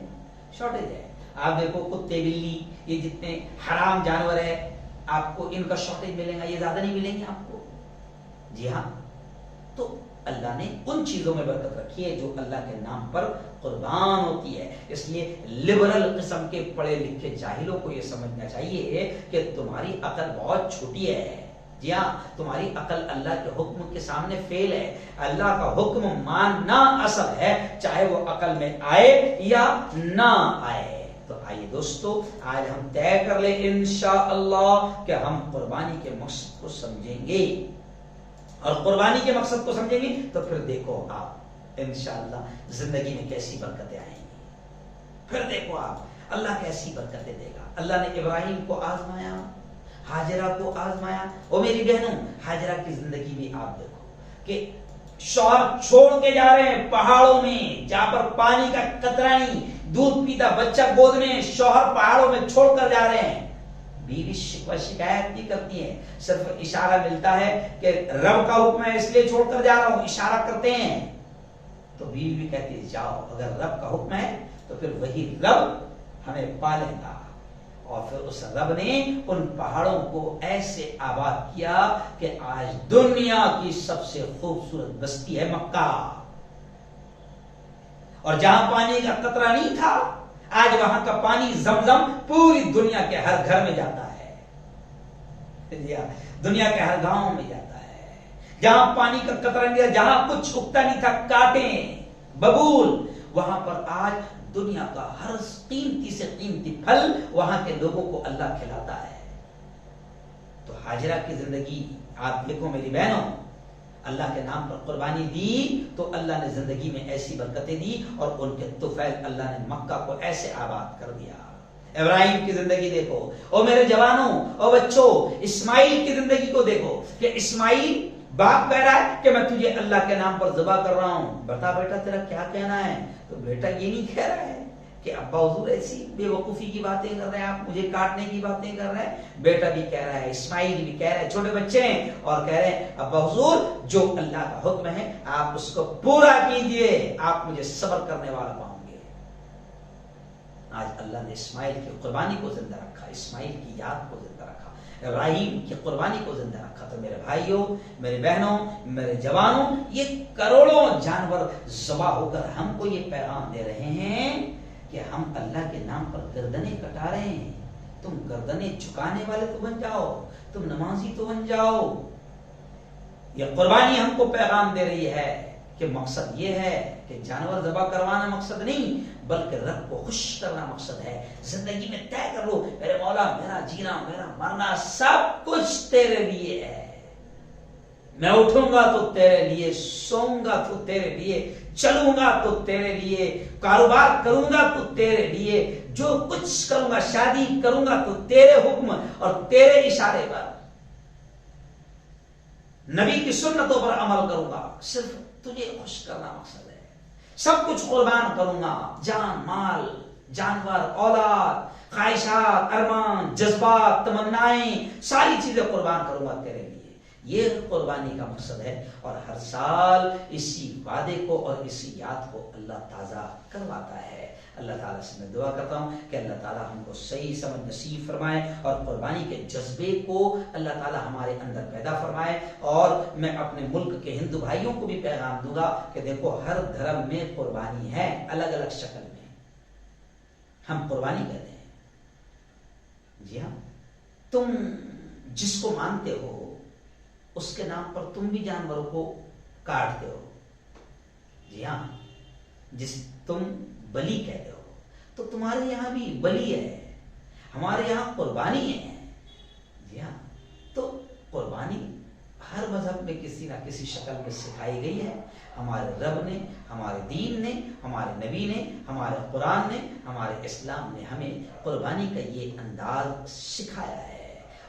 شارٹیج ہے. آپ دیکھو کتے بلی یہ جتنے حرام جانور ہیں آپ کو ان کا شارٹیج ملے گا، یہ زیادہ نہیں ملیں گے آپ کو. جی ہاں، تو اللہ نے ان چیزوں میں برکت رکھی ہے جو اللہ کے نام پر قربان ہوتی ہے. اس لیے لبرل قسم کے پڑھے لکھے جاہلوں کو یہ سمجھنا چاہیے کہ تمہاری عقل بہت چھوٹی ہے. جی ہاں، تمہاری عقل اللہ کے حکم کے سامنے فیل ہے. اللہ کا حکم ماننا اصل ہے، چاہے وہ عقل میں آئے یا نہ آئے. تو آئیے دوستو، آج ہم طے کر لیں انشاءاللہ کہ ہم قربانی کے مقصد کو سمجھیں گے، اور قربانی کے مقصد کو سمجھیں گے تو پھر دیکھو آپ انشاءاللہ زندگی میں کیسی برکتیں آئیں گی. پھر دیکھو آپ اللہ کیسی برکتیں دے گا. اللہ نے ابراہیم کو آزمایا، ہاجرہ کو آزمایا. اور میری بہنوں، ہاجرہ کی زندگی بھی آپ دیکھو کہ شوہر چھوڑ کے جا رہے ہیں پہاڑوں میں جہاں پر پانی کا قطرہ نہیں، دودھ پیتا بچہ گود میں، شوہر پہاڑوں میں چھوڑ کر جا رہے ہیں. بیوی شکایت نہیں کرتی ہے، صرف اشارہ ملتا ہے کہ رب کا حکم ہے اس لیے چھوڑ کر جا رہا ہوں، اشارہ کرتے ہیں. تو بیوی بھی کہتی ہے جاؤ، اگر رب کا حکم ہے تو پھر وہی رب ہمیں پالے گا. اور پھر اس رب نے ان پہاڑوں کو ایسے آباد کیا کہ آج دنیا کی سب سے خوبصورت بستی ہے مکہ. اور جہاں پانی کا قطرہ نہیں تھا، آج وہاں کا پانی زمزم پوری دنیا کے ہر گھر میں جاتا ہے، دنیا کے ہر گاؤں میں جاتا ہے. جہاں پانی کا قطرہ نہیں تھا، جہاں کچھ اگتا نہیں تھا، کانٹے ببول، وہاں پر آج دنیا کا ہر قیمتی سے قیمتی پھل وہاں کے لوگوں کو اللہ کھلاتا ہے. تو ہاجرہ کی زندگی آپ دیکھو میری بہنوں، اللہ کے نام پر قربانی دی تو اللہ نے زندگی میں ایسی برکتیں دی، اور ان کے طفیل اللہ نے مکہ کو ایسے آباد کر دیا. ابراہیم کی زندگی دیکھو، اور میرے جوانوں اور بچوں، اسماعیل کی زندگی کو دیکھو کہ اسماعیل باپ کہہ رہا ہے کہ میں تجھے اللہ کے نام پر ذبح کر رہا ہوں. بتا بیٹا تیرا کیا کہنا ہے؟ تو بیٹا یہ نہیں کہہ رہا ہے کہ ابا حضور ایسی بے وقوفی کی باتیں کر رہے ہیں، آپ مجھے کاٹنے کی باتیں کر رہے ہیں. بیٹا بھی کہہ رہا ہے، اسماعیل بھی کہہ رہا ہے، چھوٹے بچے ہیں اور کہہ رہے ہیں ابا حضور جو اللہ کا حکم ہے آپ اس کو پورا کیجئے، آپ مجھے صبر کرنے والا پاؤں گے. آج اللہ نے اسماعیل کی قربانی کو زندہ رکھا، اسماعیل کی یاد کو زندہ رکھا، ابراہیم کی قربانی کو زندہ رکھا. تو میرے بھائیوں، میرے بہنوں، میرے جوانوں، یہ کروڑوں جانور ذبح ہو کر ہم کو یہ پیغام دے رہے ہیں کہ ہم اللہ کے نام پر گردنیں کٹا رہے ہیں. تم گردنیں جھکانے والے تو بن جاؤ، تم نمازی تو بن جاؤ. یہ قربانی ہم کو پیغام دے رہی ہے کہ مقصد یہ ہے کہ جانور ذبح کروانا مقصد نہیں، بلکہ رب کو خوش کرنا مقصد ہے. زندگی میں طے کر لو میرے مولا، میرا جینا میرا مرنا سب کچھ تیرے لیے ہے. میں اٹھوں گا تو تیرے لیے، سوؤں گا تو تیرے لیے، چلوں گا تو تیرے لیے، کاروبار کروں گا تو تیرے لیے، جو کچھ کروں گا، شادی کروں گا تو تیرے حکم اور تیرے اشارے پر، نبی کی سنتوں پر عمل کروں گا. صرف تجھے خوش کرنا مقصد ہے. سب کچھ قربان کروں گا، جان مال جانور اولاد خواہشات ارمان جذبات تمنائیں ساری چیزیں قربان کروں گا تیرے لیے. یہ قربانی کا مقصد ہے، اور ہر سال اسی وعدے کو اور اسی یاد کو اللہ تازہ کرواتا ہے. اللہ تعالیٰ سے میں دعا کرتا ہوں کہ اللہ تعالیٰ ہم کو صحیح سمجھ نصیب فرمائے اور قربانی کے جذبے کو اللہ تعالیٰ ہمارے اندر پیدا فرمائے. اور میں اپنے ملک کے ہندو بھائیوں کو بھی پیغام دوں گا کہ دیکھو ہر دھرم میں قربانی ہے، الگ الگ شکل میں. ہم قربانی کہتے ہیں. جی ہاں، تم جس کو مانتے ہو اس کے نام پر تم بھی جانوروں کو کاٹتے ہو. جی ہاں، جس تم بلی کہتے ہو تو تمہارے یہاں بھی بلی ہے، ہمارے یہاں قربانی ہے. جی ہاں، تو قربانی ہر مذہب میں کسی نہ کسی شکل میں سکھائی گئی ہے. ہمارے رب نے، ہمارے دین نے، ہمارے نبی نے، ہمارے قرآن نے، ہمارے اسلام نے ہمیں قربانی کا یہ انداز سکھایا ہے.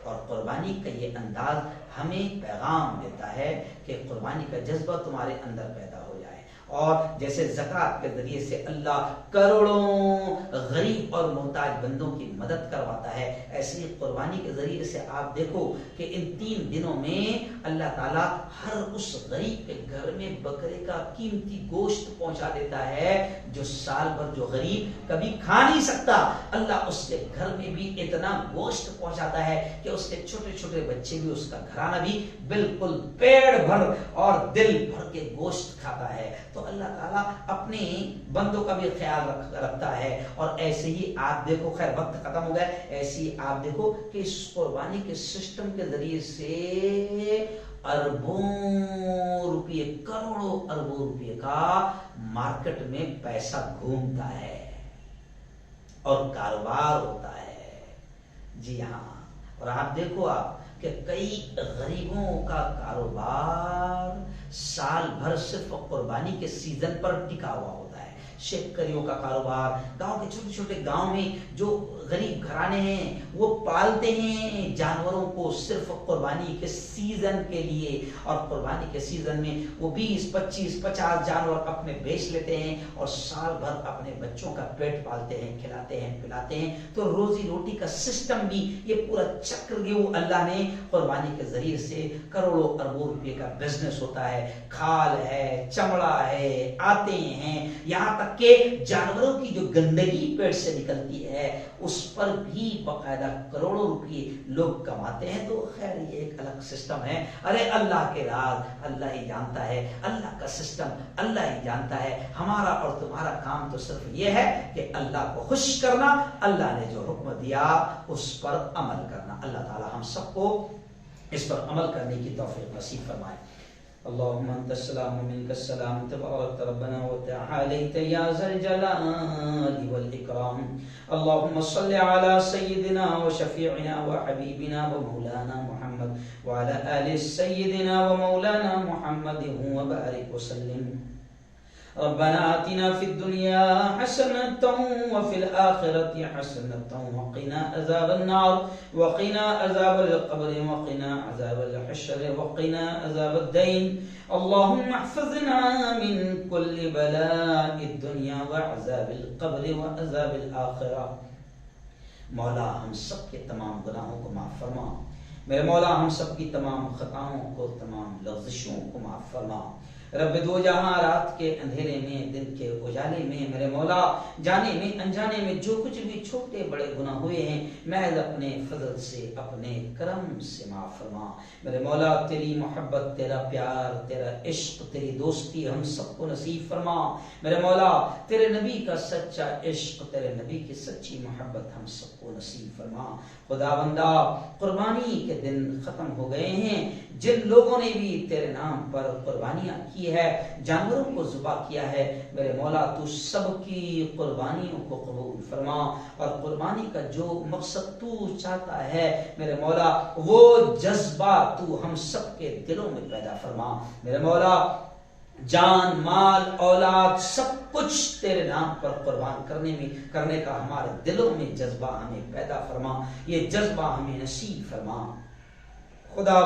اور قربانی کا یہ انداز ہمیں پیغام دیتا ہے کہ قربانی کا جذبہ تمہارے اندر پیدا ہو جائے. اور جیسے زکوٰۃ کے ذریعے سے اللہ کروڑوں غریب اور محتاج بندوں کی مدد کرواتا ہے، ایسے ہی قربانی کے ذریعے سے آپ دیکھو کہ ان 3 دنوں میں اللہ تعالیٰ ہر اس غریب کے گھر میں بکرے کا قیمتی گوشت پہنچا دیتا ہے جو سال بھر جو غریب کبھی کھا نہیں سکتا، اللہ اس کے گھر میں بھی اتنا گوشت پہنچاتا ہے کہ اس کے چھوٹے چھوٹے بچے بھی، اس کا گھرانہ بھی بالکل پیڑ بھر اور دل بھر کے گوشت کھاتا ہے۔ تو اللہ تعالیٰ اپنے بندوں کا بھی خیال رکھتا ہے۔ اور ایسے ہی آپ دیکھو، خیر وقت ختم ہو گیا، ایسے ہی آپ دیکھو کہ اس قربانی کے سسٹم کے ذریعے سے اربوں روپے، کروڑوں اربوں روپے کا مارکیٹ میں پیسہ گھومتا ہے اور کاروبار ہوتا ہے۔ جی ہاں، اور آپ دیکھو کہ کئی غریبوں کا کاروبار سال بھر صرف قربانی کے سیزن پر ٹکا ہوا ہوتا ہے۔ شیکریوں کا کاروبار، گاؤں کے چھوٹے چھوٹے گاؤں میں جو غریب گھرانے ہیں وہ پالتے ہیں جانوروں کو صرف قربانی کے سیزن کے لیے، اور قربانی کے سیزن میں وہ 20 25 50 جانور اپنے بیچ لیتے ہیں اور سال بھر اپنے بچوں کا پیٹ پالتے ہیں، کھلاتے ہیں پلاتے ہیں۔ تو روزی روٹی کا سسٹم بھی یہ پورا چکر جو اللہ نے قربانی کے ذریعے سے کروڑوں اربوں روپے کا بزنس ہوتا ہے، کھال ہے، چمڑا ہے، آتے ہیں، یہاں تک کہ جانوروں کی جو گندگی پیٹ سے نکلتی ہے اس پر بھی باقاعدہ کروڑوں روپے لوگ کماتے ہیں۔ تو خیر یہ ایک الگ سسٹم ہے۔ ارے اللہ کے راز اللہ ہی جانتا ہے، اللہ کا سسٹم اللہ ہی جانتا ہے۔ ہمارا اور تمہارا کام تو صرف یہ ہے کہ اللہ کو خوش کرنا، اللہ نے جو حکم دیا اس پر عمل کرنا۔ اللہ تعالی ہم سب کو اس پر عمل کرنے کی توفیق نصیب فرمائے۔ اللهم انت السلام ومنك السلام، تبارك ربنا وتعاليت يا ذا الجلال والاكرام۔ اللهم صل على سيدنا وشفيعنا وحبيبنا ومولانا محمد وعلى آل سيدنا ومولانا محمد وبارك وسلم۔ ربنا آتنا في الدنيا حسنة وفي الآخرة حسنة وقنا عذاب النار وقنا عذاب القبر وقنا عذاب الحشر وقنا عذاب الدين۔ اللهم احفظنا من كل بلاء الدنيا وعذاب القبر وعذاب الآخرة۔ مولا ہم سب کے تمام گناہوں کو معاف فرما، میرے مولا ہم سب کی تمام خطاؤں کو، تمام لغزشوں کو معاف فرما۔ رب دو جہاں، رات کے اندھیرے میں، دن کے اجالے میں، میرے مولا جانے میں انجانے میں جو کچھ بھی چھوٹے بڑے گناہ ہوئے ہیں محض اپنے فضل سے، اپنے کرم سے معاف فرما۔ میرے مولا تیری محبت، تیرا پیار، تیرا عشق، تیری دوستی ہم سب کو نصیب فرما۔ میرے مولا تیرے نبی کا سچا عشق، تیرے نبی کی سچی محبت ہم سب کو نصیب فرما۔ خدا بندہ قربانی کے دن ختم ہو گئے ہیں، جن لوگوں نے بھی تیرے نام پر قربانیاں کی ہے، جانوروں کو ذبح کیا ہے، میرے مولا تو سب کی قربانیوں کو قبول فرما، اور قربانی کا جو مقصد تو چاہتا ہے میرے مولا وہ جذبہ تو ہم سب کے دلوں میں پیدا فرما۔ میرے مولا جان، مال، اولاد سب کچھ تیرے نام پر قربان کرنے کا ہمارے دلوں میں جذبہ ہمیں پیدا فرما، یہ جذبہ ہمیں نصیب فرما۔ خدا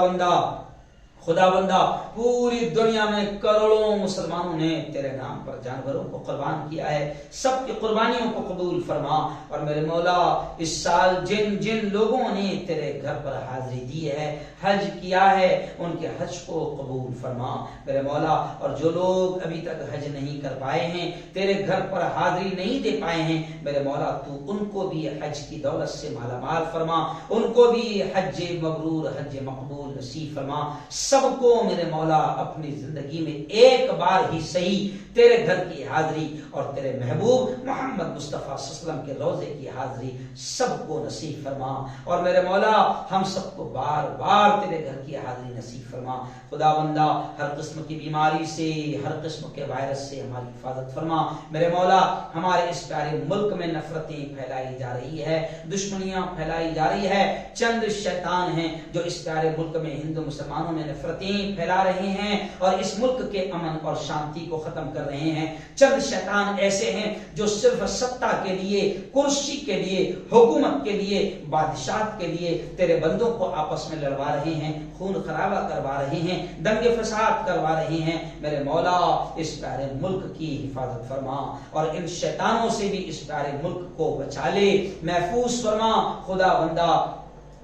بندہ پوری دنیا میں کروڑوں مسلمانوں نے تیرے نام پر جانوروں کو قربان کیا ہے، سب کی قربانیوں کو قبول فرما۔ اور میرے مولا اس سال جن لوگوں نے تیرے گھر پر حاضری دی ہے، حج کیا ہے، ان کے حج کو قبول فرما میرے مولا۔ اور جو لوگ ابھی تک حج نہیں کر پائے ہیں، تیرے گھر پر حاضری نہیں دے پائے ہیں، میرے مولا تو ان کو بھی حج کی دولت سے مالا مال فرما، ان کو بھی حج مبرور، حج مقبول نصیب فرما۔ سب کو میرے مولا اپنی زندگی میں ایک بار ہی صحیح تیرے گھر کی حاضری اور تیرے محبوب محمد مصطفیٰ صلی اللہ علیہ وسلم کے روضے کی حاضری سب کو نصیب فرما۔ اور میرے مولا ہم سب کو بار بار تیرے گھر کی حاضری نصیب فرما۔ خدا بندہ ہر قسم کی بیماری سے، ہر قسم کے وائرس سے ہماری حفاظت فرما میرے مولا۔ ہمارے اس پیارے ملک میں نفرتیں پھیلائی جا رہی ہے، دشمنیاں پھیلائی جا رہی ہے، چند شیطان ہیں جو اس پیارے ملک میں ہندو مسلمانوں میں نفرتیں پھیلا رہے ہیں اور اس ملک کے امن اور شانتی کو ختم کر رہے ہیں. چند شیطان ایسے ہیں جو صرف سطح کے لیے، کرسی کے لیے، حکومت کے لیے، بادشاہت کے لیے تیرے بندوں کو آپس میں لڑوا رہے ہیں، خون خرابہ کروا رہے ہیں، دنگے فساد کروا رہے ہیں. میرے مولا اس پیارے ملک کی حفاظت فرما اور ان شیطانوں سے بھی اس پیارے ملک کو بچا لے، محفوظ فرما. خدا بندہ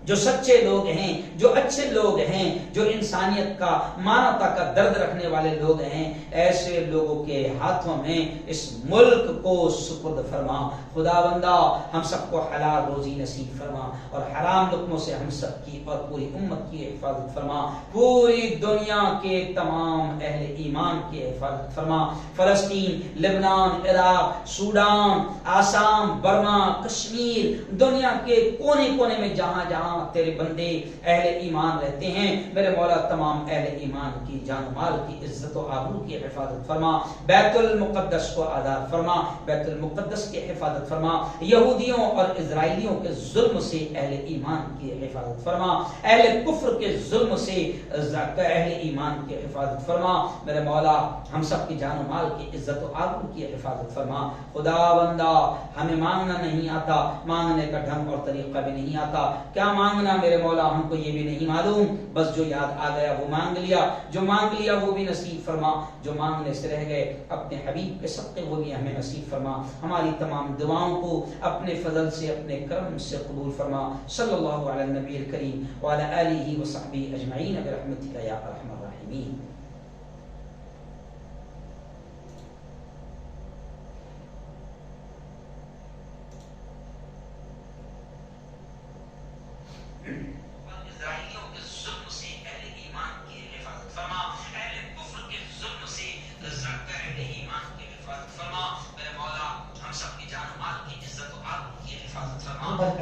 جو سچے لوگ ہیں، جو اچھے لوگ ہیں، جو انسانیت کا، مانوتا کا درد رکھنے والے لوگ ہیں، ایسے لوگوں کے ہاتھوں میں اس ملک کو سپرد فرما. خدا بندہ ہم سب کو حلال روزی نصیب فرما اور حرام لقموں سے ہم سب کی اور پوری امت کی حفاظت فرما. پوری دنیا کے تمام اہل ایمان کی حفاظت فرما. فلسطین، لبنان، عراق، سوڈان، آسام، برما، کشمیر، دنیا کے کونے کونے میں جہاں جہاں تیرے بندے اہل ایمان رہتے ہیں، میرے مولا تمام اہل ایمان کی جان و مال کی عزت و آبرو کی حفاظت فرما. بیت المقدس کو آزاد فرما، بیت المقدس کی حفاظت فرما. یہودیوں اور اسرائیلیوں کے ظلم سے اہل ایمان کی حفاظت فرما. اہل کفر کے ظلم سے اہل ایمان کی حفاظت فرما. میرے مولا ہم سب کی جان و مال کی عزت و آبرو کی حفاظت فرما. خدا بندہ ہمیں مانگنا نہیں آتا، مانگنے کا ڈھنگ اور طریقہ بھی نہیں آتا. کیا مانگنا میرے مولا ہم کو یہ بھی نہیں معلوم، بس جو یاد آ گیا وہ مانگ لیا، جو مانگ لیا وہ بھی نصیب فرما، جو مانگنے سے رہ گئے اپنے حبیب کے صدقے وہ بھی ہمیں نصیب فرما. ہماری تمام دعاؤں کو اپنے فضل سے، اپنے کرم سے قبول فرما. صلی اللہ علی النبی الکریم وعلی آلہ وصحبہ اجمعین برحمتک یا ارحم الراحمین. اسرائیلیوں کے ظلم سے اہل ایمان کی حفاظت فرما، اہل کفر کے ظلم سے اہل ایمان کی حفاظت فرما. میرے مولا ہم سب کی جان و مال کی عزت و آبرو کی حفاظت فرما.